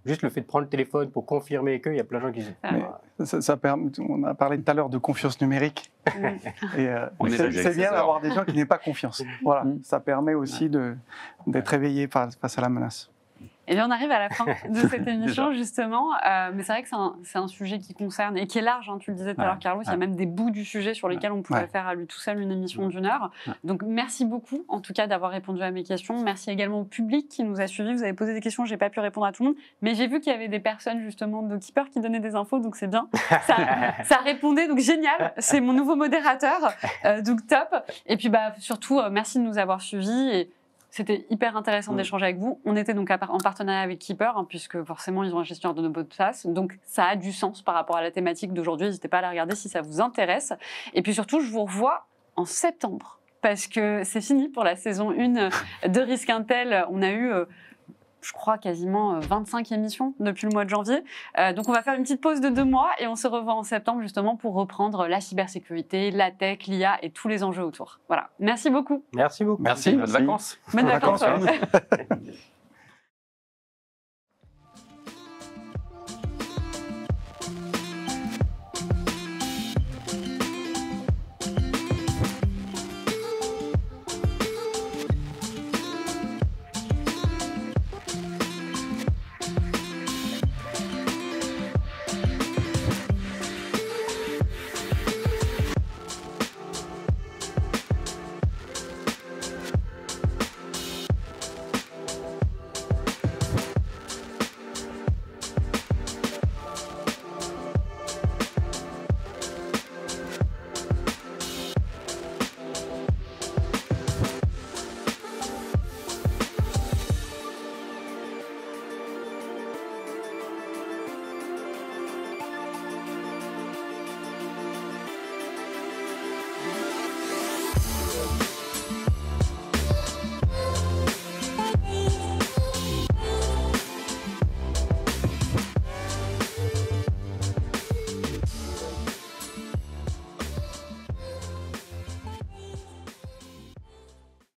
juste le fait de prendre le téléphone pour confirmer qu'il y a plein de gens qui disent... Mais ça permet, on a parlé tout à l'heure de confiance numérique. Et c'est bien d'avoir des gens qui n'aient pas confiance. Voilà, ça permet aussi d'être éveillé face à la menace. Et bien, on arrive à la fin de cette émission, justement. Mais c'est vrai que c'est un sujet qui concerne et qui est large. Hein, tu le disais tout à l'heure, Carlos. Il y a même des bouts du sujet sur lesquels on pourrait faire à lui tout seul une émission d'1 heure. Donc, merci beaucoup, en tout cas, d'avoir répondu à mes questions. Merci également au public qui nous a suivis. Vous avez posé des questions. Je n'ai pas pu répondre à tout le monde. Mais j'ai vu qu'il y avait des personnes, justement, de Keeper qui donnaient des infos. Donc, c'est bien. Ça répondait. Donc, génial. C'est mon nouveau modérateur. Donc, top. Et puis, surtout, merci de nous avoir suivis. Et C'était hyper intéressant d'échanger avec vous. On était donc en partenariat avec Keeper, hein, puisque forcément, ils ont un gestionnaire de nos mots de passe. Donc, ça a du sens par rapport à la thématique d'aujourd'hui. N'hésitez pas à la regarder si ça vous intéresse. Et puis surtout, je vous revois en septembre, parce que c'est fini pour la saison 1 de Risque Intel. On a eu... je crois quasiment 25 émissions depuis le mois de janvier. Donc on va faire une petite pause de 2 mois et on se revoit en septembre justement pour reprendre la cybersécurité, la tech, l'IA et tous les enjeux autour. Voilà. Merci beaucoup. Merci beaucoup. Merci, bonnes vacances. Bonnes vacances. Vacances, ouais.